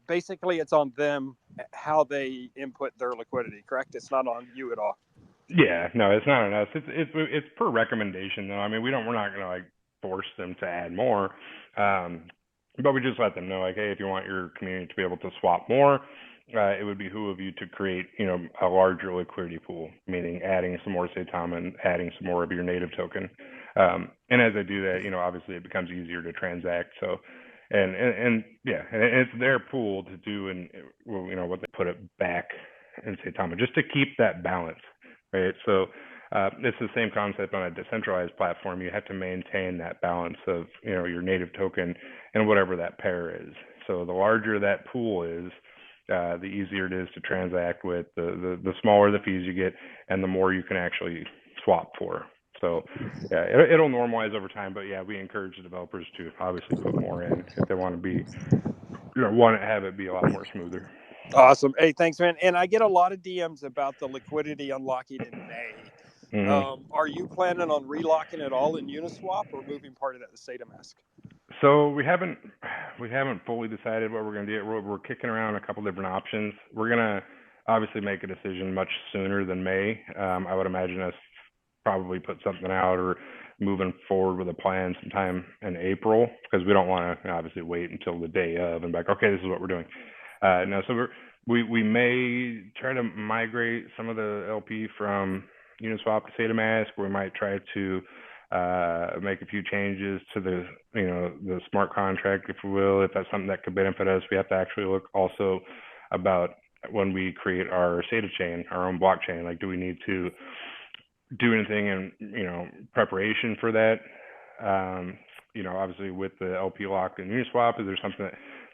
basically it's on them how they input their liquidity, correct? It's not on you at all. Yeah, no, it's not on us. It's per recommendation though. I mean, we're not gonna like force them to add more, but we just let them know like, hey, if you want your community to be able to swap more, it would behoove you to create a larger liquidity pool, meaning adding some more Saitama and adding some more of your native token. And as I do that, obviously it becomes easier to transact. So. And it's their pool to do and what they put it back in Saitama just to keep that balance, right? So it's the same concept on a decentralized platform. You have to maintain that balance of your native token and whatever that pair is. So the larger that pool is, the easier it is to transact with. The smaller the fees you get, and the more you can actually swap for. So yeah, it'll normalize over time, but yeah, we encourage the developers to obviously put more in if they want to be, want to have it be a lot more smoother. Awesome. Hey, thanks, man. And I get a lot of DMs about the liquidity unlocking in May. Are you planning on relocking it all in Uniswap or moving part of that to SataMask? So we haven't fully decided what we're going to do. We're kicking around a couple different options. We're gonna obviously make a decision much sooner than May. I would imagine us probably put something out or moving forward with a plan sometime in April because we don't want to obviously wait until the day of and be like, okay, this is what we're doing. No, so we may try to migrate some of the LP from Uniswap to SataMask. We might try to make a few changes to the smart contract, if you will, if that's something that could benefit us. We have to actually look also about when we create our Saita chain, our own blockchain. Like, do we need to do anything in preparation for that? Obviously with the LP lock and Uniswap, is there something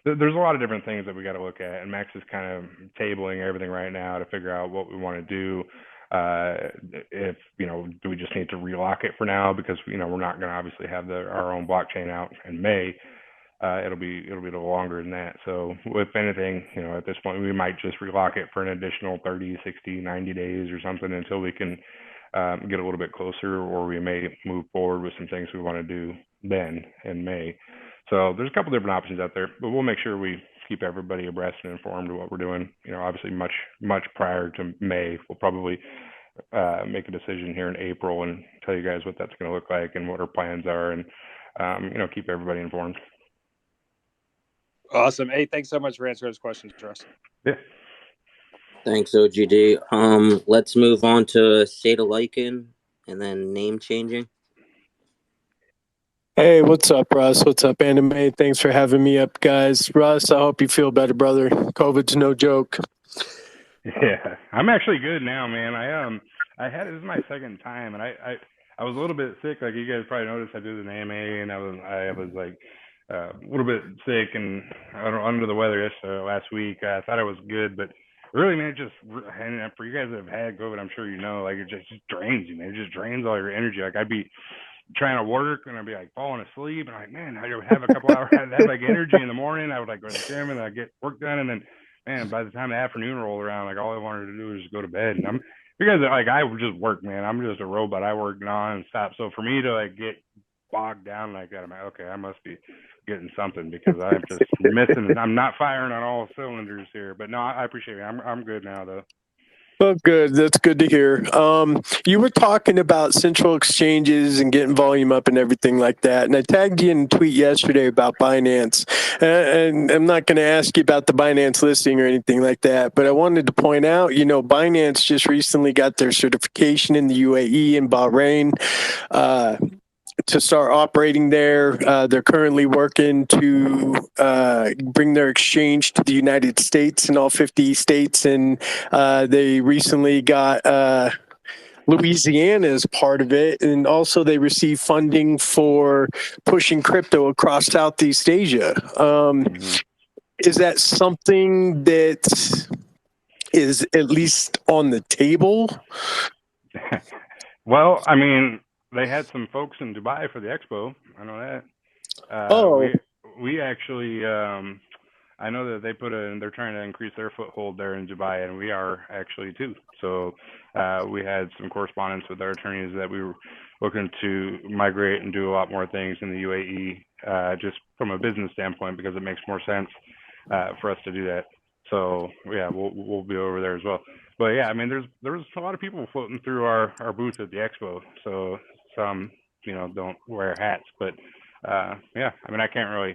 that there's a lot of different things that we got to look at, and Max is kind of tabling everything right now to figure out what we want to do. If do we just need to relock it for now because we're not going to obviously have our own blockchain out in May. It'll be a little longer than that. So if anything, at this point we might just relock it for an additional 30, 60, 90 days or something until we can get a little bit closer, or we may move forward with some things we want to do then in May. So there's a couple different options out there, but we'll make sure we keep everybody abreast and informed of what we're doing. Obviously much prior to May, we'll probably make a decision here in April and tell you guys what that's going to look like and what our plans are, and keep everybody informed. Awesome. Hey, thanks so much for answering those questions, Russ. Yeah. Thanks, OGD. Let's move on to Saita and then name changing. Hey, what's up, Russ? What's up, Anime? Thanks for having me up, guys. Russ, I hope you feel better, brother. COVID's no joke. Yeah, I'm actually good now, man. I had this is my second time, and I was a little bit sick. Like you guys probably noticed, I did an AMA, and I was like a little bit sick and under the weather last week. I thought I was good, but really, man, it just and for you guys that have had COVID, I'm sure you know, like it just drains you, man. It just drains all your energy. Like I'd be trying to work and I'd be like falling asleep, and I'm like, man, I would have a couple hours, I'd have like energy in the morning. I would like go to the gym and I'd get work done, and then man, by the time the afternoon rolled around, like all I wanted to do was just go to bed. And I'm because like I just work, man. I'm just a robot. I work non-stop. So for me to like get bogged down like that, I'm like, okay, I must be getting something because I'm just missing. I'm not firing on all cylinders here. But no, I appreciate it. I'm good now though. Oh, good. That's good to hear. You were talking about central exchanges and getting volume up and everything like that. And I tagged you in a tweet yesterday about Binance. And I'm not going to ask you about the Binance listing or anything like that, but I wanted to point out, Binance just recently got their certification in the UAE and Bahrain. To start operating there. They're currently working to bring their exchange to the United States in all 50 states. And they recently got Louisiana as part of it. And also they received funding for pushing crypto across Southeast Asia. Is that something that is at least on the table? Well, I mean, they had some folks in Dubai for the expo. I know that. We actually, I know that they're trying to increase their foothold there in Dubai, and we are actually too. So we had some correspondence with our attorneys that we were looking to migrate and do a lot more things in the UAE, just from a business standpoint, because it makes more sense for us to do that. So yeah, we'll be over there as well. But yeah, I mean, there's a lot of people floating through our booth at the expo. So some, don't wear hats, but yeah, I mean, I can't really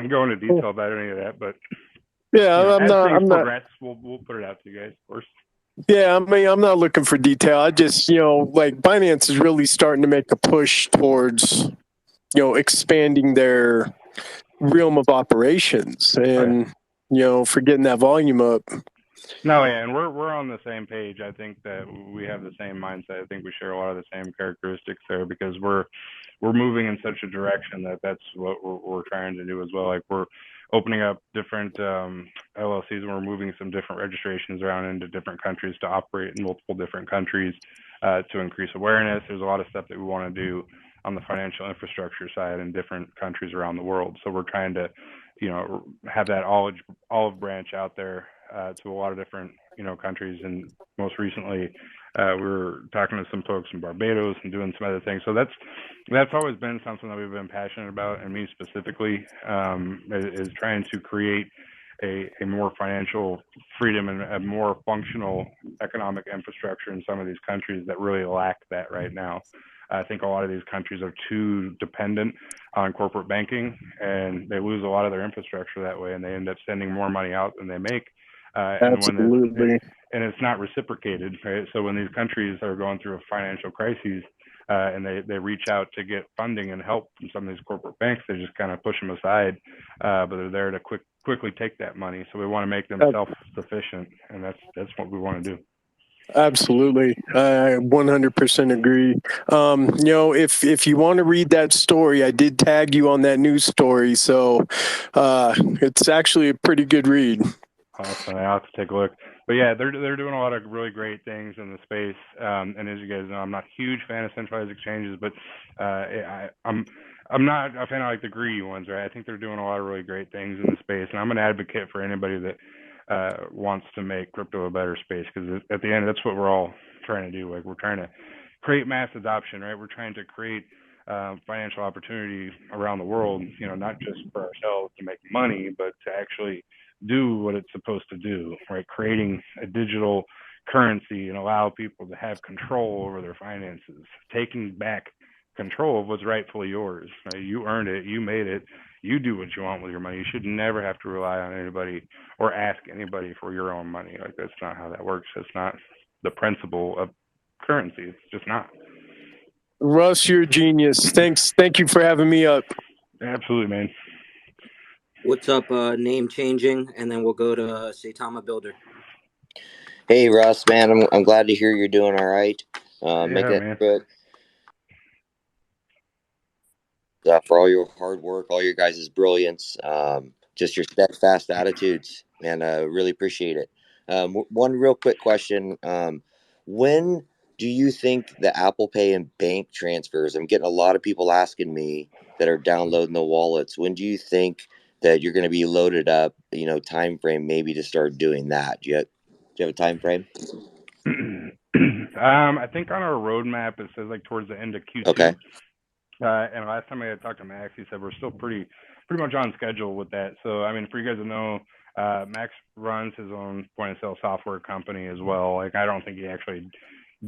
go into detail about any of that, but yeah, as things progress, we'll put it out to you guys, of course. Yeah, I mean, I'm not looking for detail. I just, like Binance is really starting to make a push towards, expanding their realm of operations and, for getting that volume up. No, yeah, and we're on the same page. I think that we have the same mindset. I think we share a lot of the same characteristics there because we're moving in such a direction that's what we're trying to do as well. Like we're opening up different LLCs, and we're moving some different registrations around into different countries to operate in multiple different countries to increase awareness. There's a lot of stuff that we want to do on the financial infrastructure side in different countries around the world. So we're trying to, have that olive branch out there to a lot of different, countries. And most recently, we were talking to some folks in Barbados and doing some other things. So that's always been something that we've been passionate about, and me specifically, is trying to create a more financial freedom and a more functional economic infrastructure in some of these countries that really lack that right now. I think a lot of these countries are too dependent on corporate banking, and they lose a lot of their infrastructure that way, and they end up sending more money out than they make. Absolutely. And it's not reciprocated, right? So when these countries are going through a financial crisis, and they reach out to get funding and help from some of these corporate banks, they just kind of push them aside, but they're there to quickly take that money. So we want to make them self-sufficient, and that's what we want to do. Absolutely. I 100% agree. If you want to read that story, I did tag you on that news story. So it's actually a pretty good read. Awesome. I'll have to take a look. But yeah, they're doing a lot of really great things in the space. And as you guys know, I'm not a huge fan of centralized exchanges, but I'm not a fan of like the greedy ones, right? I think they're doing a lot of really great things in the space, and I'm an advocate for anybody that wants to make crypto a better space, because at the end, that's what we're all trying to do. Like we're trying to create mass adoption, right? We're trying to create financial opportunity around the world, not just for ourselves to make money, but to actually do what it's supposed to do, right? Creating a digital currency and allow people to have control over their finances, taking back control of what's rightfully yours. Right? You earned it, you made it, you do what you want with your money. You should never have to rely on anybody or ask anybody for your own money. Like, that's not how that works. That's not the principle of currency. It's just not. Russ, you're a genius. Thank you for having me up. Absolutely, man. What's up? Name changing, and then we'll go to Saitama Builder. Hey Russ, man, I'm glad to hear you're doing all right. Making it good. For all your hard work, all your guys' brilliance, just your steadfast attitudes, man. Really appreciate it. One real quick question: when do you think the Apple Pay and bank transfers? I'm getting a lot of people asking me that are downloading the wallets. When do you think that you're going to be loaded up? Time frame maybe to start doing that. Do you have a time frame? I think on our roadmap it says like towards the end of Q2. Okay. And last time I had talked to Max, he said we're still pretty much on schedule with that. So I mean, for you guys to know, Max runs his own point of sale software company as well. Like, I don't think he actually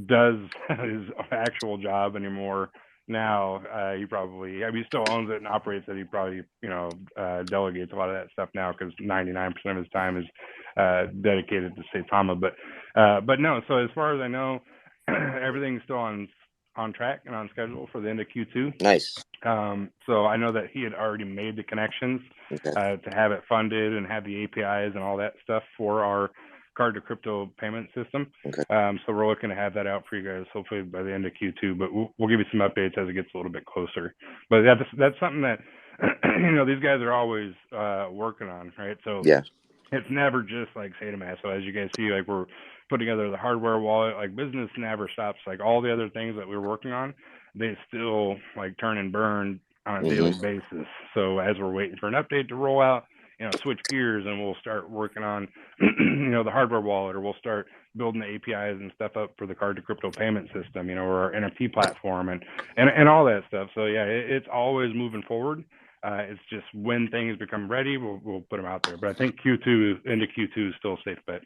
does his actual job anymore now. He still owns it and operates it. He probably delegates a lot of that stuff now because 99% of his time is dedicated to Saitama. But no. So as far as I know, everything's still on track and on schedule for the end of Q2. Nice. So I know that he had already made the connections to have it funded and have the APIs and all that stuff for our card to crypto payment system. Okay. So we're looking to have that out for you guys hopefully by the end of Q2, but we'll give you some updates as it gets a little bit closer. But that's something that these guys are always working on, right? So yeah, it's never just like Saita. So as you guys see, like, we're putting together the hardware wallet. Like, business never stops. Like, all the other things that we're working on, they still like turn and burn on a daily basis. So as we're waiting for an update to roll out, switch gears and we'll start working on the hardware wallet, or we'll start building the APIs and stuff up for the card to crypto payment system, or our NFT platform and all that stuff. So yeah, it's always moving forward. It's just when things become ready, we'll put them out there. But I think into Q2 is still a safe bet.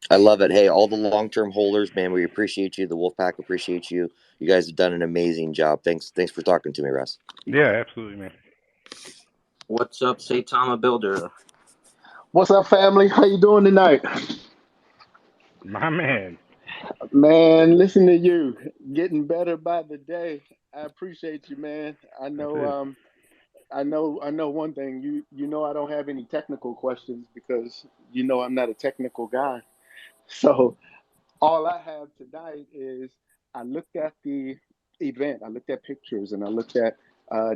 I love it. Hey, all the long-term holders, man, we appreciate you. The Wolfpack appreciates you. You guys have done an amazing job. Thanks for talking to me, Russ. Yeah, absolutely, man. What's up, Saitama Builder? What's up, family? How you doing tonight? My man. Man, listen to you. Getting better by the day. I appreciate you, man. I know one thing. You know I don't have any technical questions because I'm not a technical guy. So all I have tonight is I looked at the event, I looked at pictures, and I looked at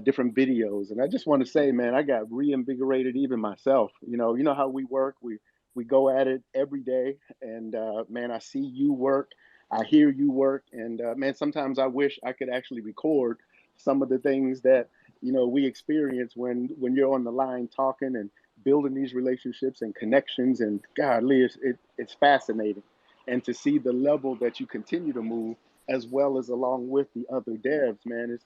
different videos, and I just want to say, man, I got reinvigorated even myself. You know how we work. We go at it every day, and man, I see you work, I hear you work, and man, sometimes I wish I could actually record some of the things that we experience when you're on the line talking and building these relationships and connections. And godly, it's fascinating. And to see the level that you continue to move, as well as along with the other devs, man, is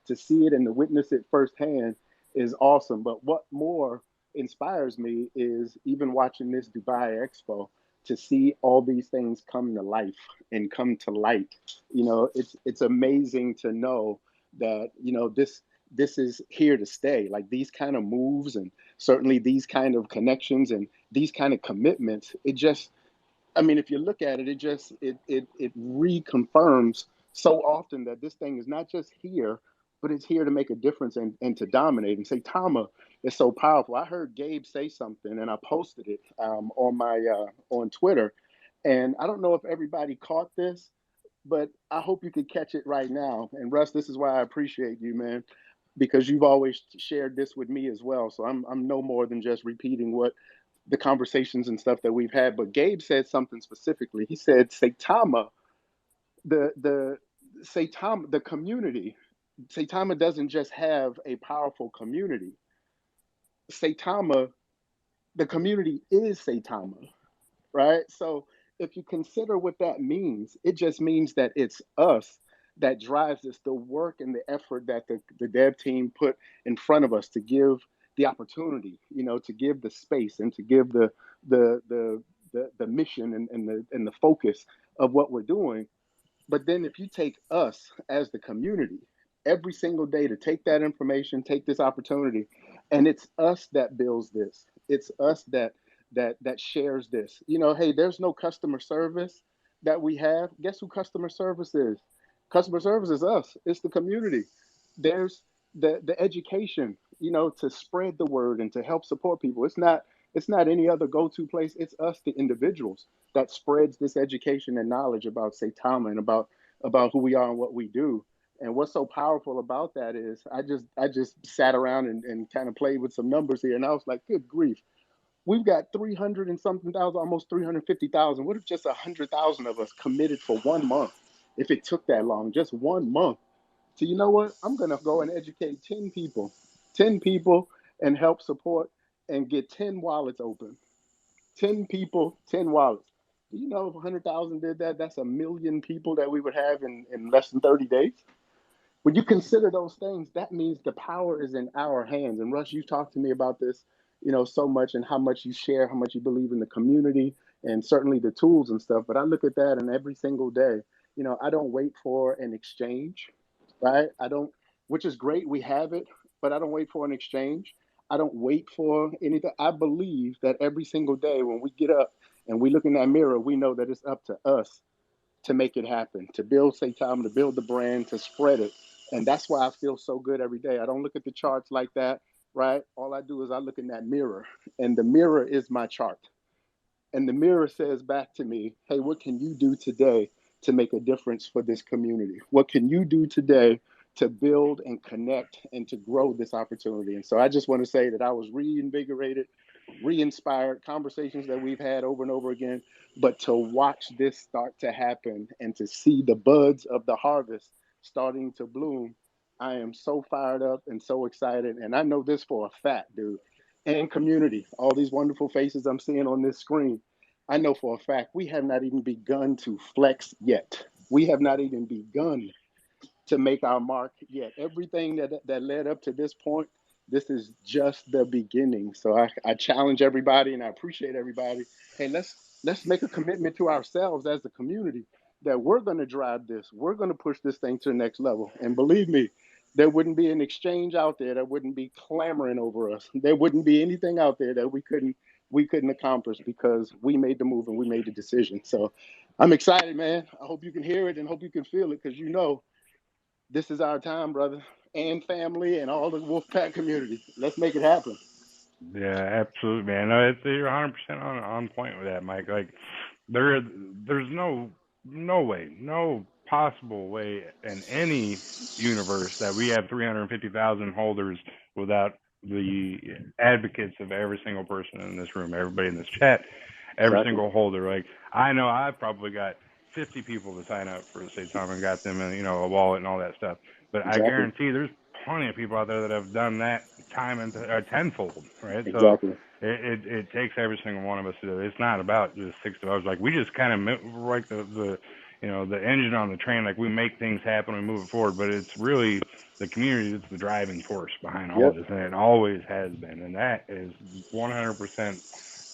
to see it and to witness it firsthand is awesome. But what more inspires me is even watching this Dubai Expo, to see all these things come to life and come to light. It's amazing to know that this is here to stay. Like, these kind of moves, and certainly these kind of connections and these kind of commitments, if you look at it, it reconfirms so often that this thing is not just here, but it's here to make a difference and to dominate. And Saitama is so powerful. I heard Gabe say something, and I posted it on Twitter. And I don't know if everybody caught this, but I hope you could catch it right now. And Russ, this is why I appreciate you, man, because you've always shared this with me as well. So I'm no more than just repeating what the conversations and stuff that we've had. But Gabe said something specifically. He said Saitama, the community. Saitama doesn't just have a powerful community. Saitama, the community is Saitama, right? So if you consider what that means, it just means that it's us that drives this, the work and the effort that the dev team put in front of us to give the opportunity, to give the space and to give the mission and the focus of what we're doing. But then if you take us as the community every single day to take that information, take this opportunity, and it's us that builds this. It's us that shares this. You know, hey, there's no customer service that we have. Guess who customer service is? Customer service is us. It's the community. There's the education, you know, to spread the word and to help support people. It's not any other go-to place. It's us, the individuals, that spreads this education and knowledge about Saitama and about who we are and what we do. And what's so powerful about that is I just sat around and kind of played with some numbers here, and I was like, good grief, we've got 300 and something thousand, almost 350,000. What if just 100,000 of us committed for 1 month? If it took that long, just 1 month. So you know what? I'm gonna go and educate 10 people, and help support and get 10 wallets open. 10 people, 10 wallets. Do you know if 100,000 did that? That's a million people that we would have in less than 30 days. When you consider those things, that means the power is in our hands. And Russ, you've talked to me about this, you know, so much, and how much you share, how much you believe in the community, and certainly the tools and stuff. But I look at that, and every single day, you know, I don't wait for an exchange, right? I don't, which is great. We have it, but I don't wait for an exchange. I don't wait for anything. I believe that every single day when we get up and we look in that mirror, we know that it's up to us to make it happen, to build Saitama, to build the brand, to spread it. And that's why I feel so good every day. I don't look at the charts like that, right? All I do is I look in that mirror, and the mirror is my chart. And the mirror says back to me, hey, what can you do today to make a difference for this community? What can you do today to build and connect and to grow this opportunity? And so I just want to say that I was reinvigorated, re-inspired, conversations that we've had over and over again, but to watch this start to happen and to see the buds of the harvest starting to bloom, I am so fired up and so excited. And I know this for a fact, dude. And community, all these wonderful faces I'm seeing on this screen, I know for a fact we have not even begun to flex yet. We have not even begun to make our mark yet. Everything that led up to this point, this is just the beginning. So I challenge everybody, and I appreciate everybody. Hey, let's make a commitment to ourselves as a community that we're going to drive this. We're going to push this thing to the next level. And believe me, there wouldn't be an exchange out there that wouldn't be clamoring over us. There wouldn't be anything out there that we couldn't accomplish, because we made the move and we made the decision. So I'm excited, man. I hope you can hear it and hope you can feel it, because you know this is our time, brother, and family, and all the Wolfpack community. Let's make it happen. Yeah, absolutely, man. No, you're 100% on point with that, Mike. Like, there there's no way, no possible way in any universe that we have 350,000 holders without the advocates of every single person in this room, everybody in this chat, every Exactly. single holder. Like, I know I've probably got 50 people to sign up for State Time and got them, a wallet and all that stuff. But I Exactly. guarantee there's plenty of people out there that have done that time and tenfold, right? So Exactly. it takes every single one of us to do it. It's not about just 6 of us. Like, we just kind of like the engine on the train. Like, we make things happen, we move it forward. But it's really the community that's the driving force behind all of Yep. this, and it always has been. And that is 100%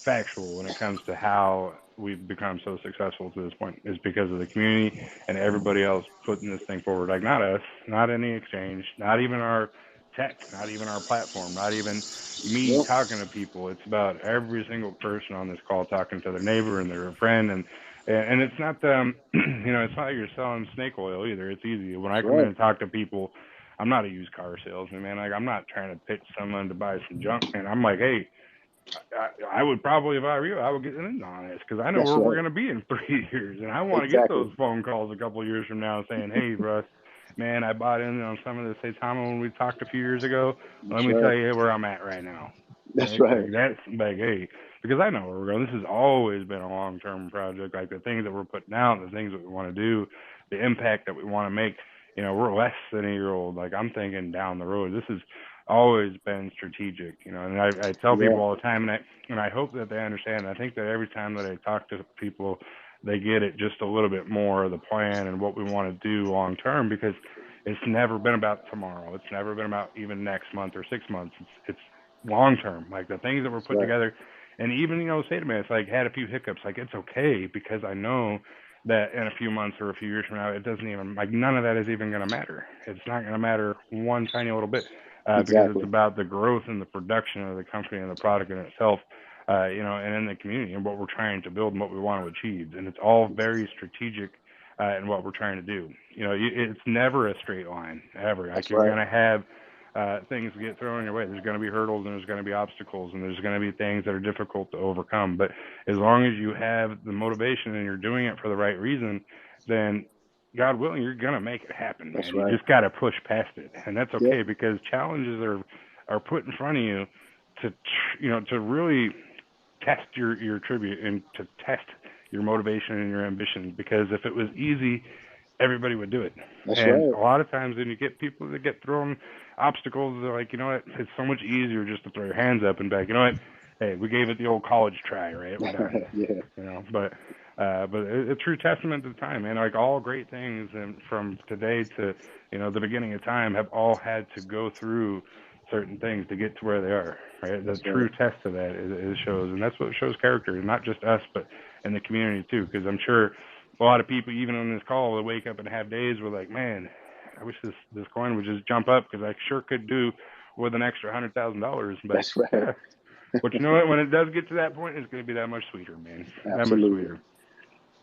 factual when it comes to how we've become so successful to this point, is because of the community and everybody else putting this thing forward. Like, not us, not any exchange, not even our tech, not even our platform, not even me Yep. talking to people. It's about every single person on this call talking to their neighbor and their friend, and it's not it's not like you're selling snake oil either. It's easy. When I That's come in right. and talk to people, I'm not a used car salesman, man. Like, I'm not trying to pitch someone to buy some junk, man. I'm like, hey, I would probably, if I were you, I would get in on this, because I know That's where we're right. going to be in 3 years, and I want to get Exactly. those phone calls a couple of years from now saying, "Hey, Russ, man, I bought in on some of this Saitama when we talked a few years ago. Let That's me tell right. you where I'm at right now." That's Right? right. Like, that's like, hey, because I know where we're going. This has always been a long-term project. Like, the things that we're putting out, the things that we want to do, the impact that we want to make. We're less than a year old. Like, I'm thinking down the road. This has always been strategic. And I tell Yeah. people all the time, and I hope that they understand. I think that every time that I talk to people, they get it just a little bit more of the plan and what we want to do long term, because it's never been about tomorrow. It's never been about even next month or 6 months. It's long term. Like, the things that we're That's putting right. together, and even Saita, man, it's like, had a few hiccups. Like, it's okay, because I know that in a few months or a few years from now, it doesn't even, like, none of that is even going to matter. It's not going to matter one tiny little bit, because it's Exactly. about the growth and the production of the company and the product in itself, and in the community and what we're trying to build and what we want to achieve. And it's all very strategic in what we're trying to do. It's never a straight line, ever. Like, That's you're right. going to have things get thrown your way. There's going to be hurdles and there's going to be obstacles and there's going to be things that are difficult to overcome. But as long as you have the motivation and you're doing it for the right reason, then God willing, you're going to make it happen, That's man. right. You just got to push past it. And that's Yep. okay, because challenges are put in front of you to really test your tribute and to test your motivation and your ambition. Because if it was easy, everybody would do it. That's And right. a lot of times when you get people that get thrown obstacles, they're like, you know what, it's so much easier just to throw your hands up and be like, you know what, hey, we gave it the old college try, right? We're done. Yeah. But a true testament to the time, man. Like, all great things, and from today to the beginning of time, have all had to go through certain things to get to where they are, right? The That's right. true test of that is shows, and that's what shows character, not just us, but in the community too. Because I'm sure a lot of people, even on this call, will wake up and have days where, like, man, I wish this coin would just jump up, because I sure could do with an extra $100,000. But That's right. yeah, but you know what? When it does get to that point, it's going to be that much sweeter, man. That much Absolutely. sweeter.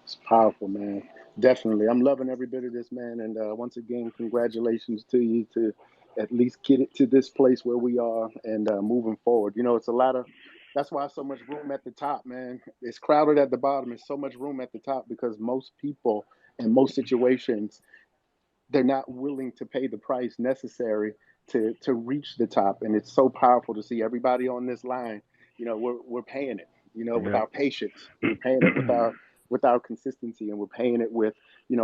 It's powerful, man. Definitely. I'm loving every bit of this, man. And once again, congratulations to you to at least get it to this place where we are and moving forward. It's a lot of, that's why so much room at the top, man. It's crowded at the bottom. There's so much room at the top because most people in most situations, they're not willing to pay the price necessary to reach the top. And it's so powerful to see everybody on this line. We're paying it. With Yeah. our patience, we're paying it with our consistency, and we're paying it with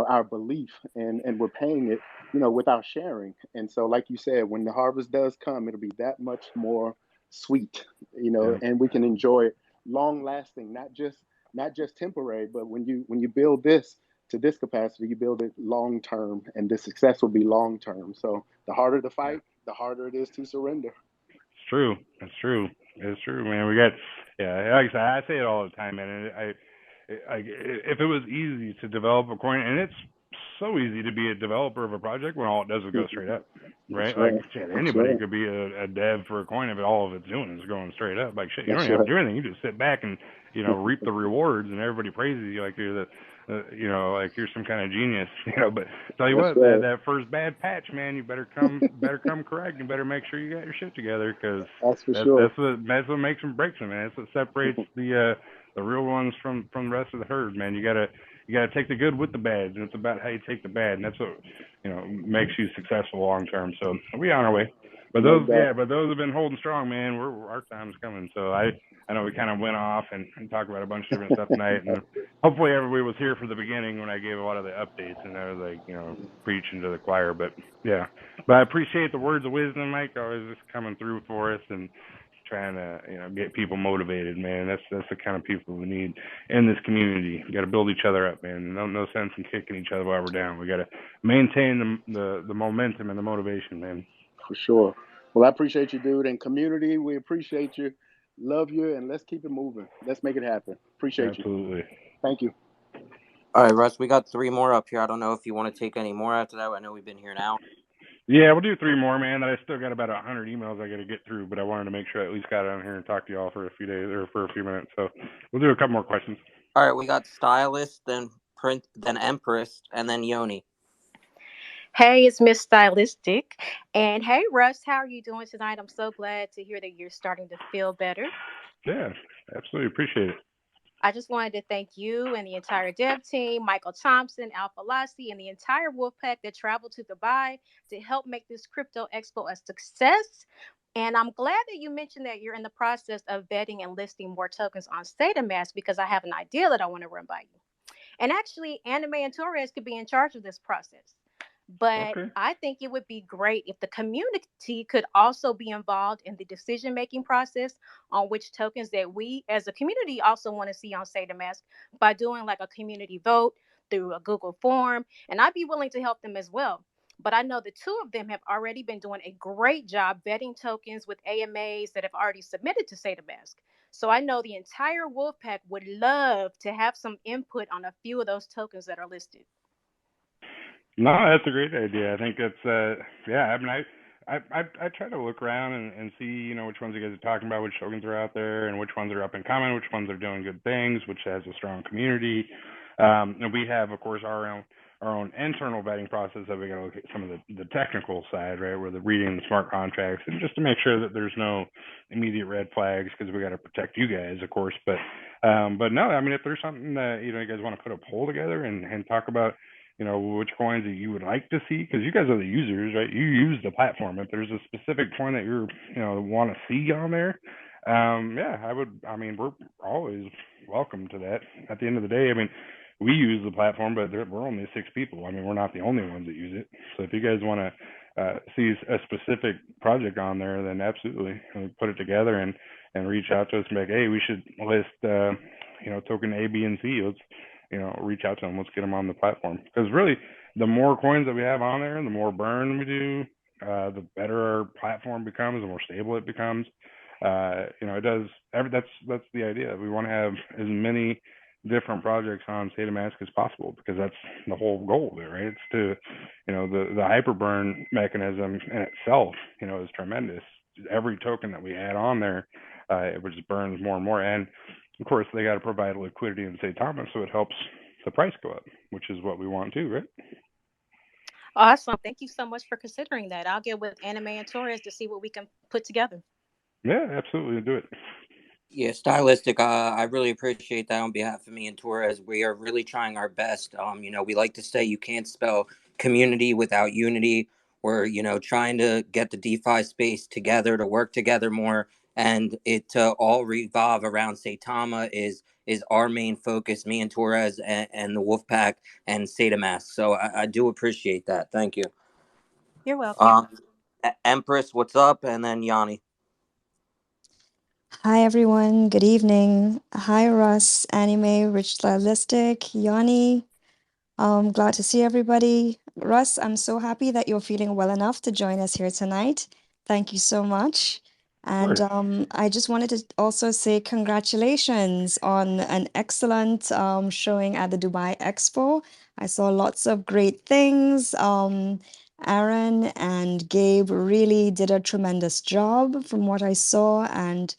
our belief, and we're paying it with our sharing. And so, like you said, when the harvest does come, it'll be that much more sweet, Yeah. and we can enjoy it long lasting, not just temporary. But when you build this to this capacity, you build it long term, and the success will be long term. So the harder the Yeah. fight, the harder it is to surrender. It's true. It's true. It's true, man. We got, yeah. Like I said, I say it all the time, man. And if it was easy to develop a coin, and it's so easy to be a developer of a project when all it does is go straight up, That's right? Like, right. shit, That's anybody right. could be a dev for a coin if all of it's doing is going straight up. Like, shit, you don't That's even have to right. do anything. You just sit back and reap the rewards, and everybody praises you like you're like you're some kind of genius, But tell you That's what, right. that first bad patch, man, you better come correct. You better make sure you got your shit together, because That's for that's sure. what makes them breaks them, man. That's what separates the real ones from the rest of the herd, man. You gotta take the good with the bad, and it's about how you take the bad, and that's what makes you successful long term. So we on our way. But No those, doubt. but those have been holding strong, man. Our time's coming. So I know we kind of went off and talked about a bunch of different stuff tonight, and hopefully everybody was here for the beginning when I gave a lot of the updates, and I was like, preaching to the choir. But yeah, but I appreciate the words of wisdom, Mike, always just coming through for us and trying to get people motivated, man. That's the kind of people we need in this community. We got to build each other up, man. No sense in kicking each other while we're down. We got to maintain the momentum and the motivation, man. For sure. Well, I appreciate you, dude. And community, we appreciate you, love you, and let's keep it moving. Let's make it happen. Appreciate you. Absolutely. Thank you. All right, Russ, we got 3 more up here. I don't know if you want to take any more after that. I know we've been here an hour. Yeah, we'll do 3 more, man. I still got about 100 emails I got to get through, but I wanted to make sure I at least got on here and talk to y'all for a few days or for a few minutes. So we'll do a couple more questions. All right, we got Stylist, then Print, then Empress, and then Yoni. Hey, it's Miss Stylistic. And hey, Russ, how are you doing tonight? I'm so glad to hear that you're starting to feel better. Yeah, absolutely. Appreciate it. I just wanted to thank you and the entire dev team, Michael Thompson, Alpha Lassie, and the entire Wolfpack that traveled to Dubai to help make this crypto expo a success. And I'm glad that you mentioned that you're in the process of vetting and listing more tokens on SataMask, because I have an idea that I want to run by you. And actually, Anime and Torres could be in charge of this process. But Okay. I think it would be great if the community could also be involved in the decision making process on which tokens that we as a community also want to see on SataMask, by doing like a community vote through a Google form. And I'd be willing to help them as well. But I know the two of them have already been doing a great job vetting tokens with AMAs that have already submitted to SataMask. So I know the entire Wolfpack would love to have some input on a few of those tokens that are listed. No, that's a great idea. I think it's yeah. I mean, I try to look around and see which ones you guys are talking about, which tokens are out there, and which ones are up and coming, which ones are doing good things, which has a strong community. And we have, of course, our own internal vetting process that we got to look at some of the technical side, right, where the reading the smart contracts, and just to make sure that there's no immediate red flags because we got to protect you guys, of course. But no, I mean, if there's something that you guys want to put a poll together and talk about which coins that you would like to see, because you guys are the users, right? You use the platform. If there's a specific coin that want to see on there, yeah, I mean, we're always welcome to that. At the end of the day, I mean, we use the platform, but we're only 6 people. I mean, we're not the only ones that use it. So if you guys want to see a specific project on there, then absolutely put it together and reach out to us and be like, hey, we should list token A, B, and C. Let's reach out to them. Let's get them on the platform. Because really, the more coins that we have on there, the more burn we do, the better our platform becomes, the more stable it becomes. It does. That's the idea. We want to have as many different projects on SataMask as possible, because that's the whole goal there, right? It's to, the hyperburn mechanism in itself, is tremendous. Every token that we add on there, it just burns more and more. And of course, they got to provide liquidity in Saitama, so it helps the price go up, which is what we want too, right? Awesome. Thank you so much for considering that. I'll get with Anime and Torres to see what we can put together. Yeah, absolutely. Do it. Yeah, stylistic. I really appreciate that on behalf of me and Torres. We are really trying our best. We like to say you can't spell community without unity. We're, trying to get the DeFi space together to work together more, and it to all revolve around Saitama is our main focus. Me and Torres and the Wolfpack and SataMask. So I do appreciate that. Thank you. You're welcome. Empress, what's up? And then Yanni. Hi everyone, good evening. Hi Russ, Anime, Rich Stylistic, Yanni. Glad to see everybody. Russ, I'm so happy that you're feeling well enough to join us here tonight. Thank you so much. And I just wanted to also say congratulations on an excellent showing at the Dubai Expo. I saw lots of great things. Aaron and Gabe really did a tremendous job from what I saw, and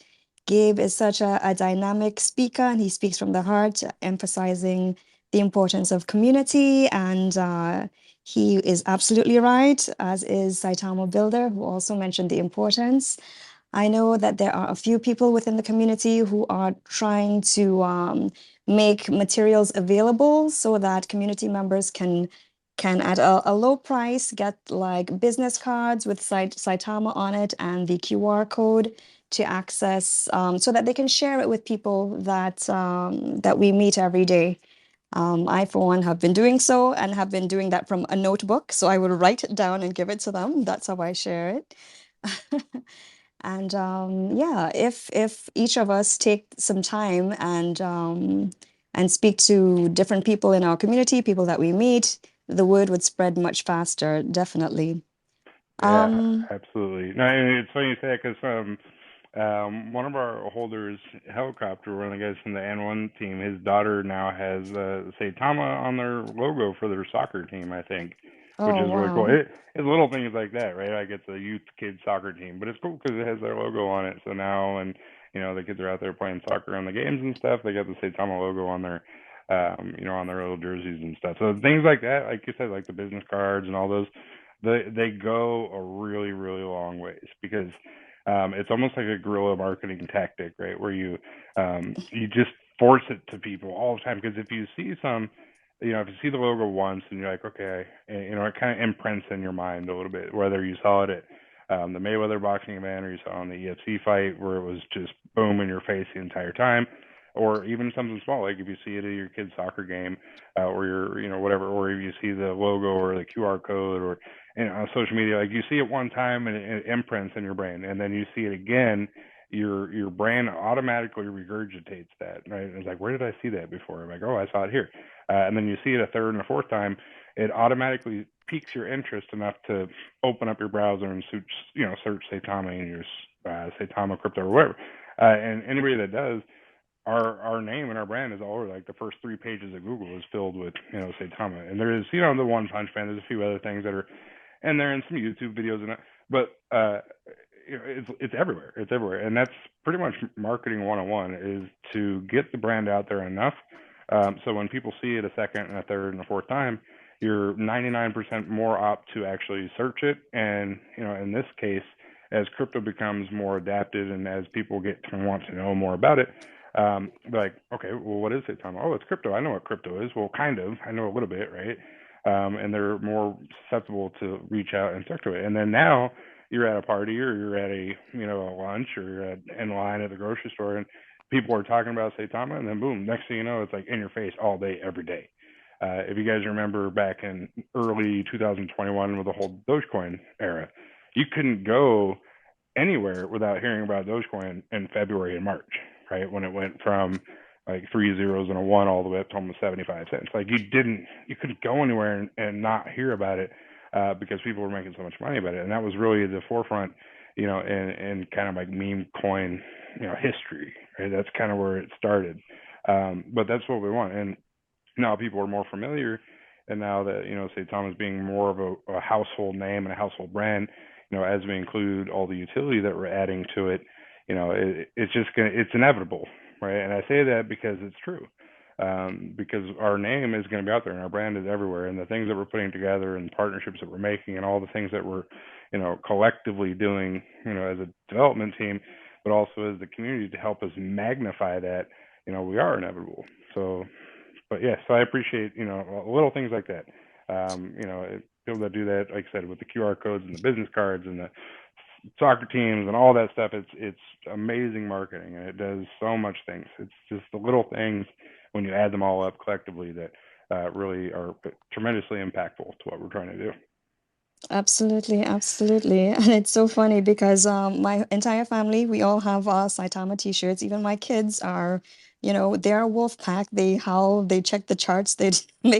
Gabe is such a dynamic speaker, and he speaks from the heart, emphasizing the importance of community. And he is absolutely right, as is Saitama Builder, who also mentioned the importance. I know that there are a few people within the community who are trying to make materials available so that community members can at a low price get like business cards with Saitama on it and the QR code to access, so that they can share it with people that we meet every day. I, for one, have been doing so, and have been doing that from a notebook. So I would write it down and give it to them. That's how I share it. And yeah, if each of us take some time and speak to different people in our community, people that we meet, the word would spread much faster, definitely. Yeah, absolutely. No, and it's funny you say that, because one of our holders, Helicopter, one of the guys from the N1 team, his daughter now has Saitama on their logo for their soccer team, I think, which is really cool. It's little things like that, right? Like it's a youth kids soccer team, but it's cool because it has their logo on it. So now, and the kids are out there playing soccer on the games and stuff, they got the Saitama logo on their on their little jerseys and stuff. So things like that, like you said, like the business cards and all those, they go a really, really long ways, because it's almost like a guerrilla marketing tactic, right? Where you just force it to people all the time. Because if you see if you see the logo once and you're like, okay, it kind of imprints in your mind a little bit. Whether you saw it at the Mayweather boxing event, or you saw on the EFC fight where it was just boom in your face the entire time, or even something small, like if you see it at your kid's soccer game, or your whatever, or if you see the logo or the QR code, or on social media, like you see it one time and it imprints in your brain, and then you see it again, your brain automatically regurgitates that, right? It's like, where did I see that before? I'm like, oh, I saw it here. And then you see it a third and a fourth time, it automatically piques your interest enough to open up your browser and search Saitama in your Saitama crypto or whatever. And anybody that does, our name and our brand is all over. Like the first 3 pages of Google is filled with, Saitama. And there is, the One Punch Man. There's a few other things that are and there in some YouTube videos and that, but it's everywhere. It's everywhere, and that's pretty much marketing 101 is to get the brand out there enough, so when people see it a second and a third and a fourth time, you're 99% more apt to actually search it. And in this case, as crypto becomes more adapted and as people get to want to know more about it, like, okay, well, what is it, Tom? Oh, it's crypto. I know what crypto is. Well, kind of. I know a little bit, right? And they're more susceptible to reach out and talk to it. And then now you're at a party or you're at a lunch or you're in line at the grocery store and people are talking about Saitama, and then boom, next thing you know, it's like in your face all day, every day. If you guys remember back in early 2021 with the whole Dogecoin era, you couldn't go anywhere without hearing about Dogecoin in February and March, right? When it went from like 3 zeros and a 1 all the way up to almost 75 cents. Like you couldn't go anywhere and not hear about it because people were making so much money about it. And that was really the forefront, in kind of like meme coin, history, right? That's kind of where it started. But that's what we want. And now people are more familiar. And now that, Saitama is being more of a household name and a household brand, as we include all the utility that we're adding to it, it's inevitable, right? And I say that because it's true, because our name is going to be out there and our brand is everywhere, and the things that we're putting together and partnerships that we're making and all the things that we're, collectively doing, as a development team, but also as the community to help us magnify that, we are inevitable. So, but yeah, so I appreciate, little things like that. People that do that, like I said, with the QR codes and the business cards and the soccer teams and all that stuff, it's amazing marketing, and it does so much things. It's just the little things when you add them all up collectively that really are tremendously impactful to what we're trying to do. Absolutely, absolutely. And it's so funny because my entire family, we all have Saitama t-shirts. Even my kids are, they're a wolf pack. They howl, they check the charts, they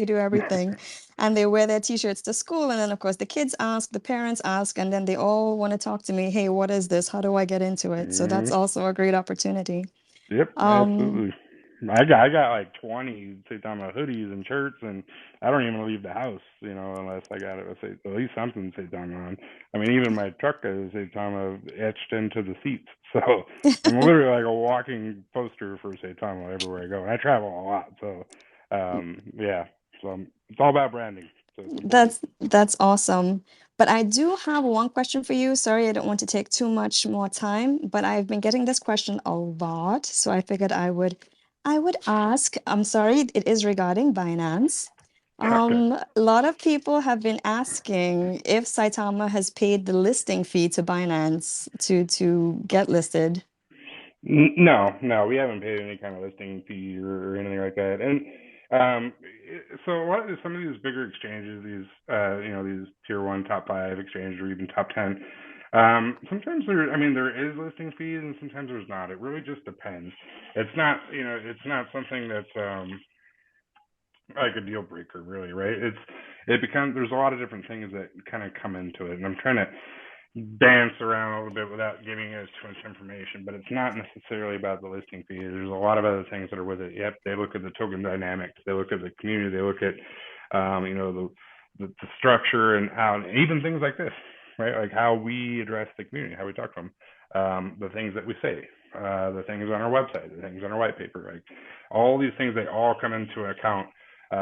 do everything. And they wear their t-shirts to school. And then, of course, the kids ask, the parents ask, and then they all want to talk to me. Hey, what is this? How do I get into it? So that's also a great opportunity. Yep, absolutely. I got like 20 Saitama hoodies and shirts, and I don't even leave the house, unless I got it with at least something Saitama on. I mean, even my truck is Saitama etched into the seats. So I'm literally like a walking poster for Saitama everywhere I go. And I travel a lot, so yeah. So it's all about branding. So it's That's awesome. But I do have one question for you. Sorry, I don't want to take too much more time, but I've been getting this question a lot, so I figured I would ask. I'm sorry, it is regarding Binance. Okay. A lot of people have been asking if Saitama has paid the listing fee to Binance to get listed. No, we haven't paid any kind of listing fee or anything like that. And so a lot of some of these bigger exchanges, these these tier 1, top 5 exchanges, or even top 10, sometimes there is listing fees, and sometimes there's not. It really just depends. It's not something that's like a deal breaker, really, right? There's a lot of different things that kind of come into it, and I'm trying to dance around a little bit without giving us too much information, but it's not necessarily about the listing fee. There's a lot of other things that are with it. Yep, they look at the token dynamics, they look at the community, they look at the structure and how, and even things like this, right? Like how we address the community, how we talk to them, the things that we say, the things on our website, the things on our white paper, like all these things, they all come into account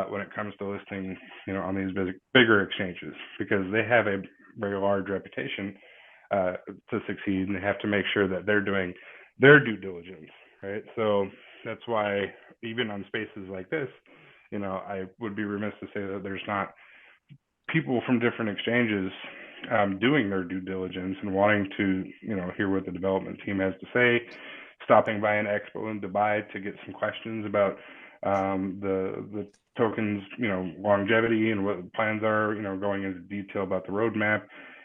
when it comes to listing, on these bigger exchanges, because they have a very large reputation to succeed, and they have to make sure that they're doing their due diligence, right? So that's why even on spaces like this, I would be remiss to say that there's not people from different exchanges doing their due diligence and wanting to, hear what the development team has to say, stopping by an expo in Dubai to get some questions about the tokens, longevity and what the plans are, going into detail about the roadmap.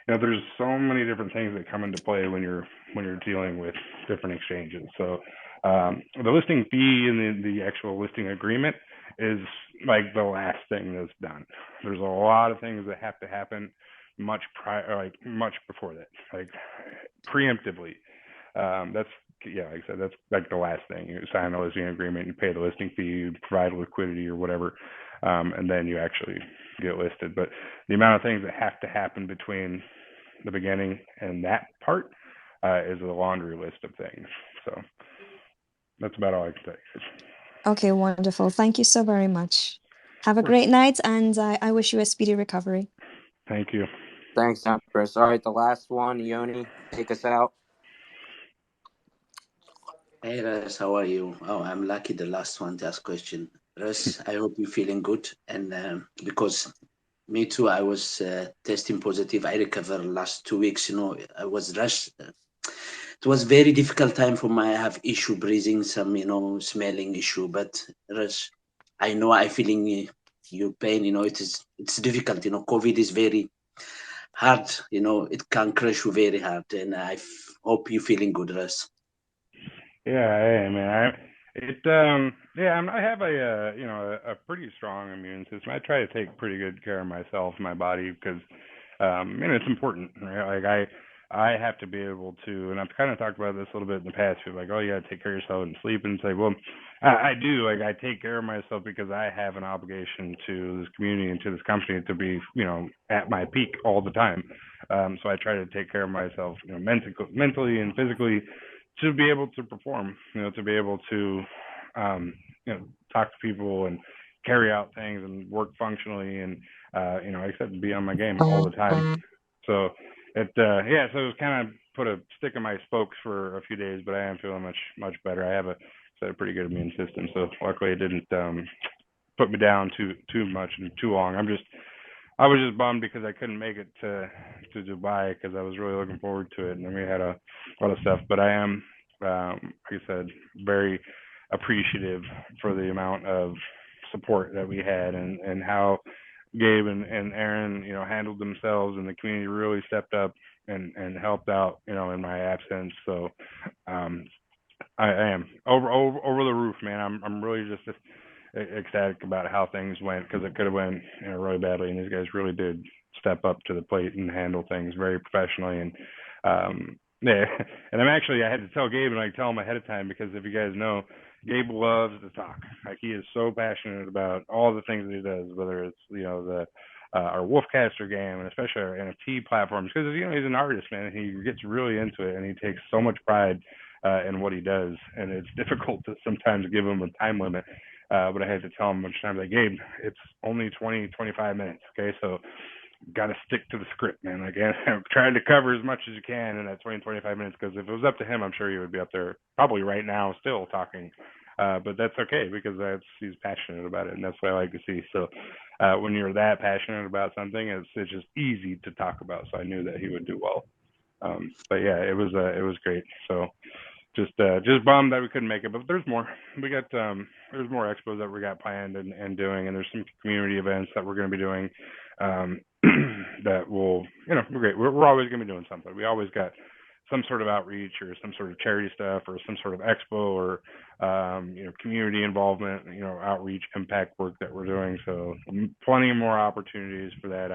There's so many different things that come into play when you're dealing with different exchanges. So the listing fee and the actual listing agreement is like the last thing that's done. There's a lot of things that have to happen much before that, like preemptively. That's yeah, like I said, that's like the last thing. You sign a listing agreement, you pay the listing fee, you provide liquidity or whatever, and then you actually get listed. But the amount of things that have to happen between the beginning and that part is a laundry list of things. So that's about all I can say. Okay, wonderful. Thank you so very much. Have a Of course. great night, and I wish you a speedy recovery. Thank you. Thanks, Empress. All right, the last one, Yoni, take us out. Hey Russ, how are you? Oh, I'm lucky the last one to ask question. Russ, I hope you're feeling good. And because me too, I was testing positive. I recovered last 2 weeks. I was rushed. It was very difficult time for me. I have issue breathing, some smelling issue. But Russ, I know I feeling your pain. It's difficult. COVID is very hard. It can crush you very hard. And I hope you're feeling good, Russ. Yeah, hey, man. I have a pretty strong immune system. I try to take pretty good care of myself, my body, because it's important, right? Like I have to be able to, and I've kind of talked about this a little bit in the past. People like, oh, you got to take care of yourself and sleep, and say, well, I do. Like I take care of myself because I have an obligation to this community and to this company to be, at my peak all the time. So I try to take care of myself, mentally and physically, to be able to perform, to be able to, talk to people and carry out things and work functionally and, like I said, be on my game all the time. So so it was kind of put a stick in my spokes for a few days, but I am feeling much better. I have a pretty good immune system, so luckily it didn't put me down too much and too long. I was just bummed because I couldn't make it to Dubai because I was really looking forward to it, and then we had a lot of stuff. But I am, like I said, very appreciative for the amount of support that we had and how Gabe and Aaron, handled themselves, and the community really stepped up and helped out, in my absence. So I am over the roof, man. I'm really just ecstatic about how things went because it could have went really badly, and these guys really did step up to the plate and handle things very professionally. And yeah, and I had to tell Gabe and tell him ahead of time because if you guys know, Gabe loves to talk. Like he is so passionate about all the things that he does, whether it's the our Wolfcaster game and especially our NFT platforms, because he's an artist, man. And he gets really into it and he takes so much pride in what he does, and it's difficult to sometimes give him a time limit. But I had to tell him much time like, Gabe, it's only 20-25 minutes, okay? So got to stick to the script, man. Like, I'm trying to cover as much as you can in that 20-25 minutes, because if it was up to him, I'm sure he would be up there probably right now still talking. But that's okay because he's passionate about it, and that's what I like to see. So when you're that passionate about something, it's just easy to talk about. So I knew that he would do well. But yeah, it was great. So just bummed that we couldn't make it, but there's more. We got there's more expos that we got planned and doing, and there's some community events that we're going to be doing that will, we're great. We're always going to be doing something. We always got some sort of outreach or some sort of charity stuff or some sort of expo or community involvement, outreach impact work that we're doing. So plenty more opportunities for that.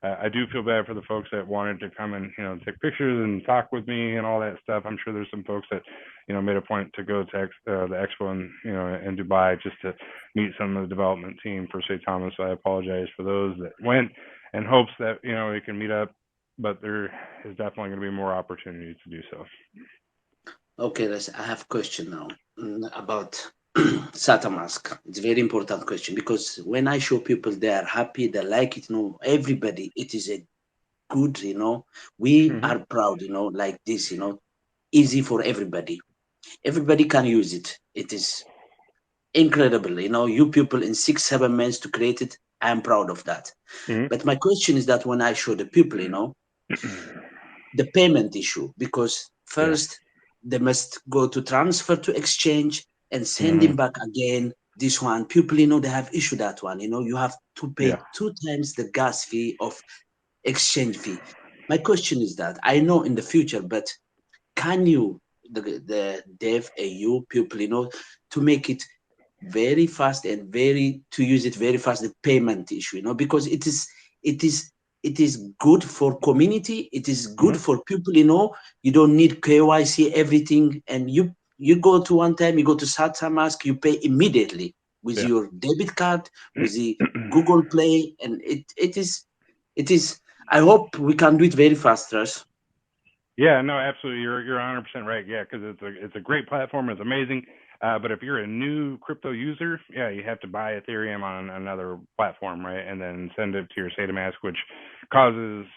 I do feel bad for the folks that wanted to come and take pictures and talk with me and all that stuff. I'm sure there's some folks that made a point to go to the expo in Dubai just to meet some of the development team for St. Thomas. So I apologize for those that went in hopes that we can meet up, but there is definitely going to be more opportunities to do so. Okay, I have a question now about Saita mask. It's a very important question because when I show people they are happy, they like it, everybody, it is a good, we are proud, like this, easy for everybody. Everybody can use it. It is incredible, you people in 6-7 months to create it. I am proud of that. But my question is that when I show the people, the payment issue, because first they must go to transfer to exchange and send him back again. This one, people, they have issue that one. You have to pay 2 times the gas fee of exchange fee. My question is that I know in the future, but can you, the dev AU people, to make it very fast and to use it very fast, the payment issue, because it is it is good for community. It is good Mm-hmm. for people, you know. You don't need KYC, everything. And you go to one time, you go to Saita Mask, you pay immediately with Yeah. your debit card, with the Google Play. And it is, I hope we can do it very fast, Russ. Yeah, no, absolutely. You're 100% right. Yeah, because it's a great platform. It's amazing. But if you're a new crypto user, yeah, you have to buy Ethereum on another platform, right? And then send it to your Saita Mask, which causes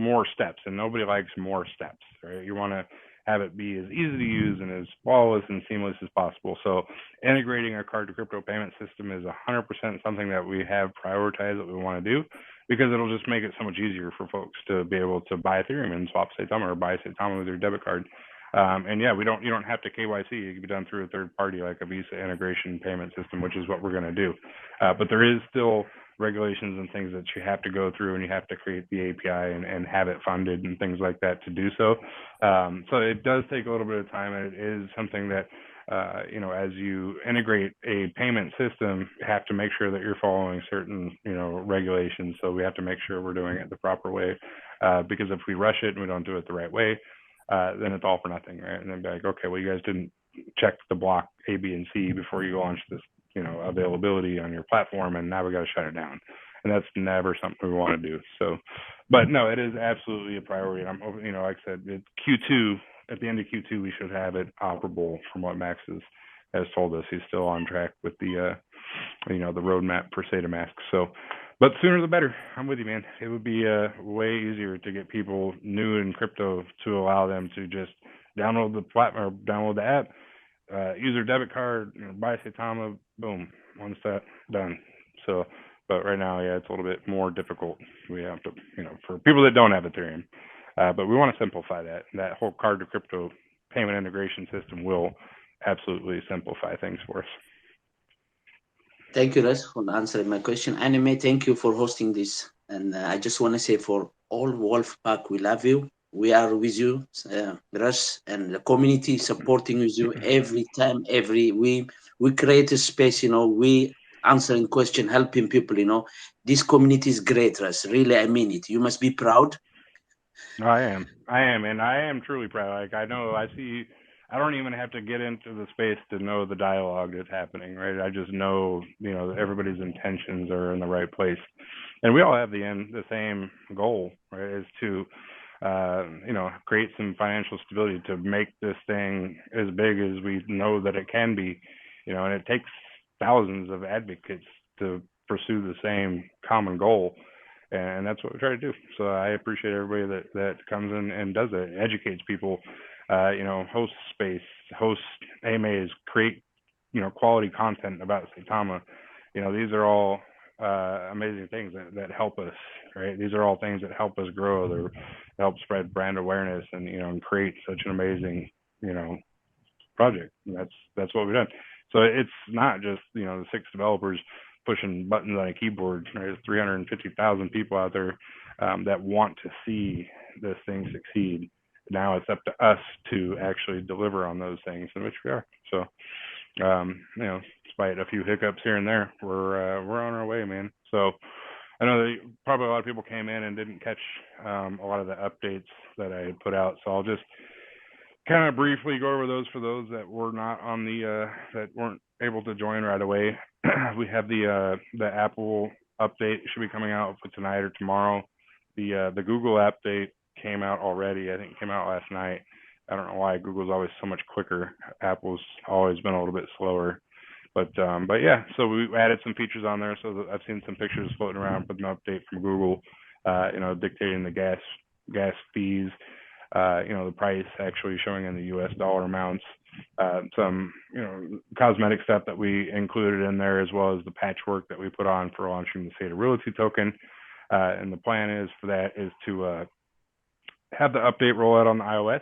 more steps, and nobody likes more steps, right? You want to have it be as easy to use and as flawless and seamless as possible. So integrating a card to crypto payment system is 100% something that we have prioritized that we want to do, because it'll just make it so much easier for folks to be able to buy Ethereum and swap Saitama, or buy Saitama with their debit card. And yeah, you don't have to KYC. It can be done through a third party like a Visa integration payment system, which is what we're going to do. But there is still regulations and things that you have to go through, and you have to create the API and have it funded and things like that to do so. So it does take a little bit of time, and it is something that as you integrate a payment system, you have to make sure that you're following certain, regulations. So we have to make sure we're doing it the proper way, because if we rush it and we don't do it the right way, then it's all for nothing, right? And then be like, okay, well, you guys didn't check the block A, B, and C before you launched this, availability on your platform, and now we got to shut it down. And that's never something we want to do. So, but no, it is absolutely a priority. And I'm hoping, like I said, it's Q2. At the end of Q2, we should have it operable. From what Max has told us, he's still on track with the the roadmap for Saita Mask. So, but sooner the better. I'm with you, man. It would be way easier to get people new in crypto to allow them to just download the platform, download the app, use their debit card, buy Saitama, boom, one step, done. So, but right now, yeah, it's a little bit more difficult. We have to, for people that don't have Ethereum. But we want to simplify that. That whole card to crypto payment integration system will absolutely simplify things for us. Thank you, Russ, for answering my question. Anime, thank you for hosting this. And I just want to say, for all Wolfpack, we love you. We are with you, Russ, and the community supporting with you every time, we create a space, we answering question, helping people, This community is great, Russ. Really, I mean it. You must be proud. I am, and I am truly proud. Like, I don't even have to get into the space to know the dialogue that's happening, right? I just know, that everybody's intentions are in the right place, and we all have the same goal, right? Is to, create some financial stability to make this thing as big as we know that it can be, and it takes thousands of advocates to pursue the same common goal. And that's what we try to do. So I appreciate everybody that comes in and does it, educates people, hosts space, hosts AMAs, create, quality content about Saitama. These are all amazing things that help us, right? These are all things that help us grow, that help spread brand awareness and, and create such an amazing, project. And that's what we've done. So it's not just, the 6 developers pushing buttons on a keyboard. There's 350,000 people out there that want to see this thing succeed. Now it's up to us to actually deliver on those things, in which we are. So, despite a few hiccups here and there, we're on our way, man. So I know that probably a lot of people came in and didn't catch a lot of the updates that I had put out. So I'll just kind of briefly go over those for those that were not on that weren't able to join right away. We have the Apple update should be coming out for tonight or tomorrow. The Google update came out already. I think it came out last night. I don't know why Google's always so much quicker. Apple's always been a little bit slower. But yeah, so we added some features on there. So I've seen some pictures floating around with an update from Google, dictating the gas fees, the price actually showing in the U.S. dollar amounts, some, cosmetic stuff that we included in there, as well as the patchwork that we put on for launching the Saita Realty token. And the plan is for that is to have the update roll out on the iOS,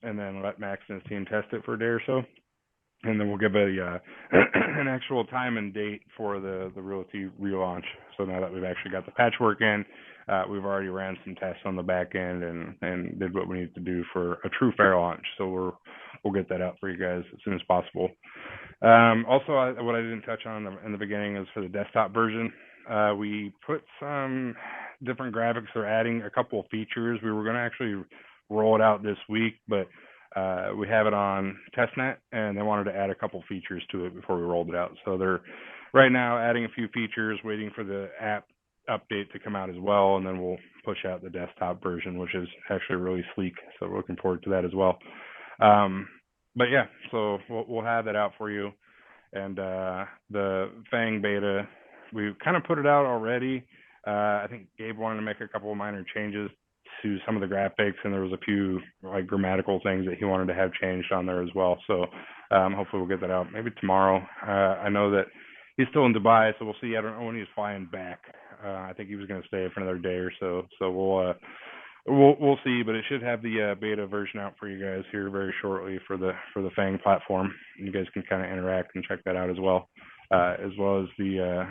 and then let Max and his team test it for a day or so. And then we'll give an actual time and date for the Realty relaunch. So now that we've actually got the patchwork in, we've already ran some tests on the back end and did what we need to do for a true fair launch. So we'll get that out for you guys as soon as possible. Also, what I didn't touch on in the beginning is for the desktop version. We put some different graphics. They're adding a couple of features. We were going to actually roll it out this week, but we have it on testnet, and they wanted to add a couple features to it before we rolled it out. So they're right now adding a few features, waiting for the app update to come out as well, and then we'll push out the desktop version, which is actually really sleek. So we're looking forward to that as well. But yeah, so we'll have that out for you. And the Fang beta, we kind of put it out already. I think Gabe wanted to make a couple of minor changes to some of the graphics, and there was a few like grammatical things that he wanted to have changed on there as well. So hopefully we'll get that out maybe tomorrow. I know that he's still in Dubai, so we'll see. I don't know when he's flying back. I think he was going to stay for another day or so. So we'll see, but it should have the beta version out for you guys here very shortly for the Fang platform. You guys can kind of interact and check that out as well as the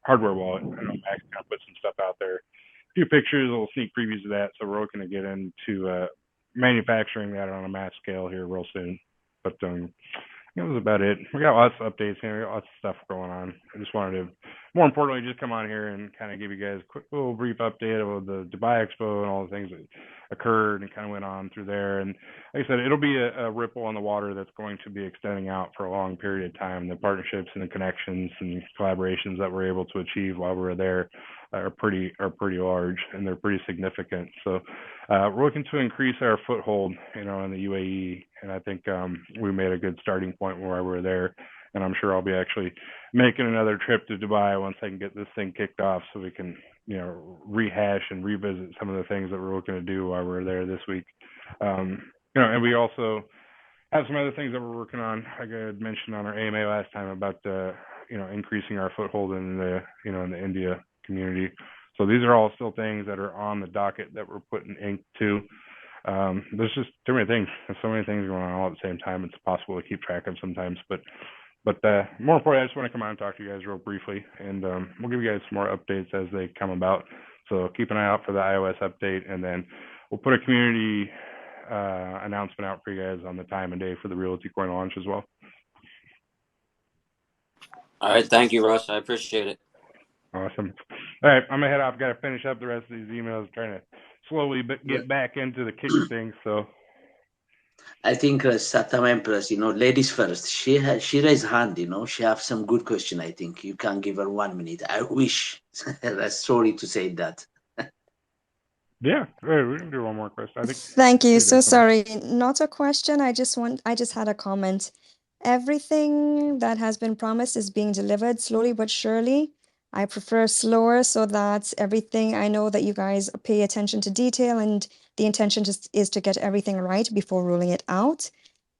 hardware wallet. I know Max kind of put some stuff out there, a few pictures, a little sneak previews of that. So we're looking to get into manufacturing that on a mass scale here real soon. But that was about it. We got lots of updates here. We got lots of stuff going on. I just wanted to, more importantly, just come on here and kind of give you guys a quick little brief update of the Dubai Expo and all the things that occurred and kind of went on through there. And like I said, it'll be a ripple on the water that's going to be extending out for a long period of time. The partnerships and the connections and collaborations that we're able to achieve while we're there are pretty large, and they're pretty significant. So we're looking to increase our foothold, in the UAE, and I think we made a good starting point while we were there. And I'm sure I'll be actually making another trip to Dubai once I can get this thing kicked off, so we can, rehash and revisit some of the things that we're looking to do while we're there this week. And we also have some other things that we're working on. Like I had mentioned on our AMA last time about, increasing our foothold in the, in the India community. So these are all still things that are on the docket that we're putting ink to. There's just too many things. There's so many things going on all at the same time. It's possible to keep track of sometimes. But more importantly, I just want to come on and talk to you guys real briefly, and we'll give you guys some more updates as they come about. So keep an eye out for the iOS update, and then we'll put a community announcement out for you guys on the time and day for the Realty Coin launch as well. All right, thank you, Russ. I appreciate it. Awesome. All right, I'm gonna head off. Got to finish up the rest of these emails. Trying to slowly get back into the kick of things. So I think Satam Empress, ladies first. She raised hand. She have some good question. I think you can give her 1 minute. I wish. Sorry to say that. Yeah, we can do one more question. I think. Thank you. So sorry, not a question. I just had a comment. Everything that has been promised is being delivered slowly but surely. I prefer slower, so that everything, I know that you guys pay attention to detail, and the intention is to get everything right before rolling it out.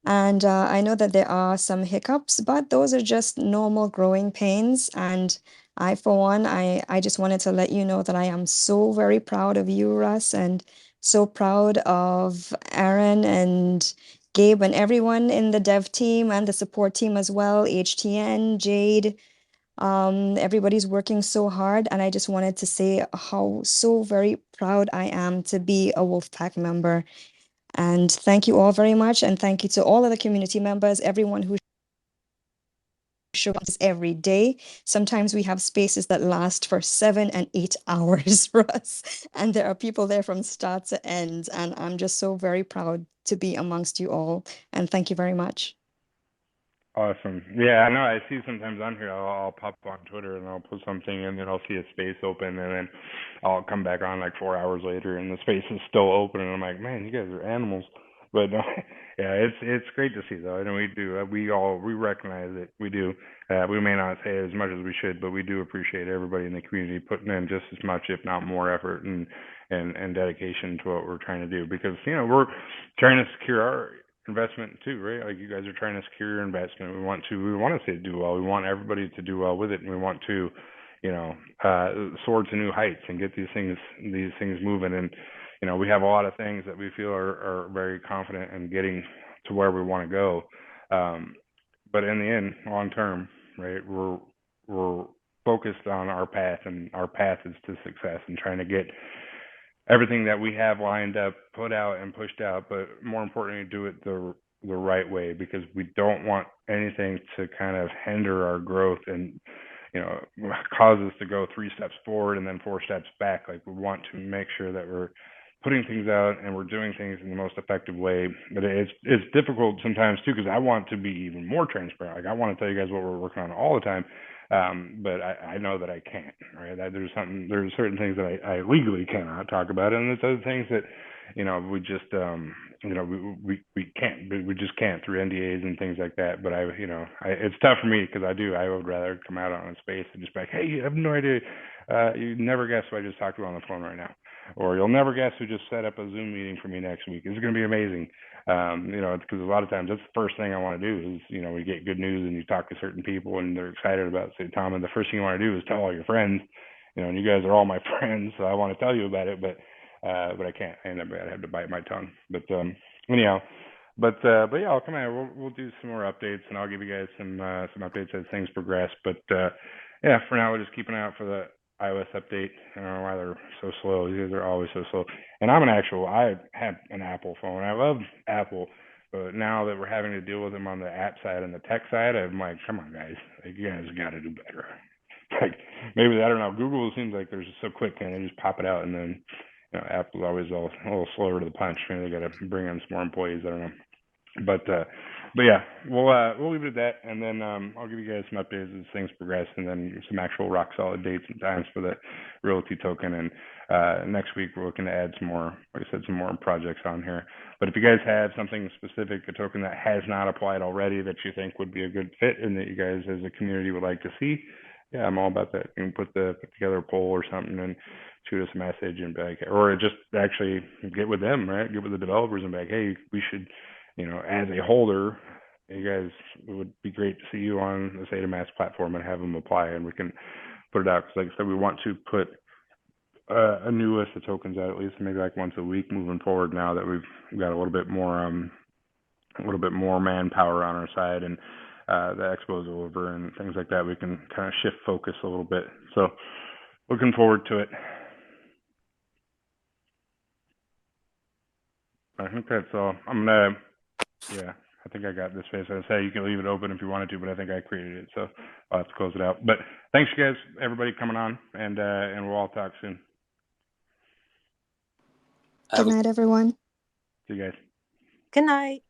And I know that there are some hiccups, but those are just normal growing pains. And I, for one, I just wanted to let you know that I am so very proud of you, Russ, and so proud of Aaron and Gabe and everyone in the dev team and the support team as well, HTN, Jade. Everybody's working so hard, and I just wanted to say how so very proud I am to be a Wolfpack member. And thank you all very much, and thank you to all of the community members, everyone who shows up every day. Sometimes we have spaces that last for 7 and 8 hours, Russ, and there are people there from start to end, and I'm just so very proud to be amongst you all, and thank you very much. Awesome. Yeah, I know. I see sometimes on here, I'll pop on Twitter and I'll put something, and then I'll see a space open, and then I'll come back on like 4 hours later, and the space is still open, and I'm like, man, you guys are animals. But no, yeah, it's great to see though, and we recognize it. We do. We may not say it as much as we should, but we do appreciate everybody in the community putting in just as much, if not more, effort and dedication to what we're trying to do, because we're trying to secure our investment too, right? Like you guys are trying to secure your investment. We want to see it do well. We want everybody to do well with it, and we want to, soar to new heights and get these things moving. And we have a lot of things that we feel are very confident in getting to where we want to go. But in the end, long term, right, we're focused on our path, and our path is to success, and trying to get everything that we have lined up, put out and pushed out, but more importantly, do it the right way, because we don't want anything to kind of hinder our growth. And cause us to go 3 steps forward and then 4 steps back. Like, we want to make sure that we're putting things out and we're doing things in the most effective way. But it's difficult sometimes too, because I want to be even more transparent. Like, I want to tell you guys what we're working on all the time. But I know that I can't, right? There's certain things that I legally cannot talk about, and there's other things that, we just, we can't, we just can't through NDAs and things like that. But it's tough for me because I would rather come out on a space and just be like, hey, you have no idea. You never guess who I just talked to on the phone right now. Or you'll never guess who just set up a Zoom meeting for me next week. It's going to be amazing. It's because a lot of times that's the first thing I want to do is, we get good news and you talk to certain people and they're excited about it. Say, Tom, and the first thing you want to do is tell all your friends, and you guys are all my friends, so I want to tell you about it, but I can't. I have to bite my tongue. But anyhow, but yeah, I'll come out. We'll do some more updates, and I'll give you guys some updates as things progress. But yeah, for now, we're just keeping an eye out for the iOS update. I don't know why they're so slow. You guys are always so slow. And I have an Apple phone. I love Apple, but now that we're having to deal with them on the app side and the tech side, I'm like, come on, guys. Like, you guys got to do better. Like, maybe, I don't know. Google seems like they're just so quick, and they just pop it out, and then Apple's always a little slower to the punch. Maybe they got to bring in some more employees. I don't know. But yeah, we'll leave it at that, and then I'll give you guys some updates as things progress, and then some actual rock solid dates and times for the realty token. And next week we're looking to add some more, like I said, some more projects on here. But if you guys have something specific, a token that has not applied already that you think would be a good fit and that you guys as a community would like to see, yeah, I'm all about that. You can put together a poll or something and shoot us a message and be like, or just actually get with them, right? Get with the developers and be like, hey, we should, as a holder, you guys, it would be great to see you on the Saita Mass platform and have them apply, and we can put it out. Because, like I said, we want to put a new list of tokens out at least maybe like once a week moving forward. Now that we've got a little bit more manpower on our side, and the expo's over and things like that, we can kind of shift focus a little bit. So, looking forward to it. I think that's all. Yeah, I think I got this space. I say you can leave it open if you wanted to, but I think I created it, so I'll have to close it out. But thanks, you guys, everybody coming on, and we'll all talk soon. Good night, everyone. See you guys. Good night.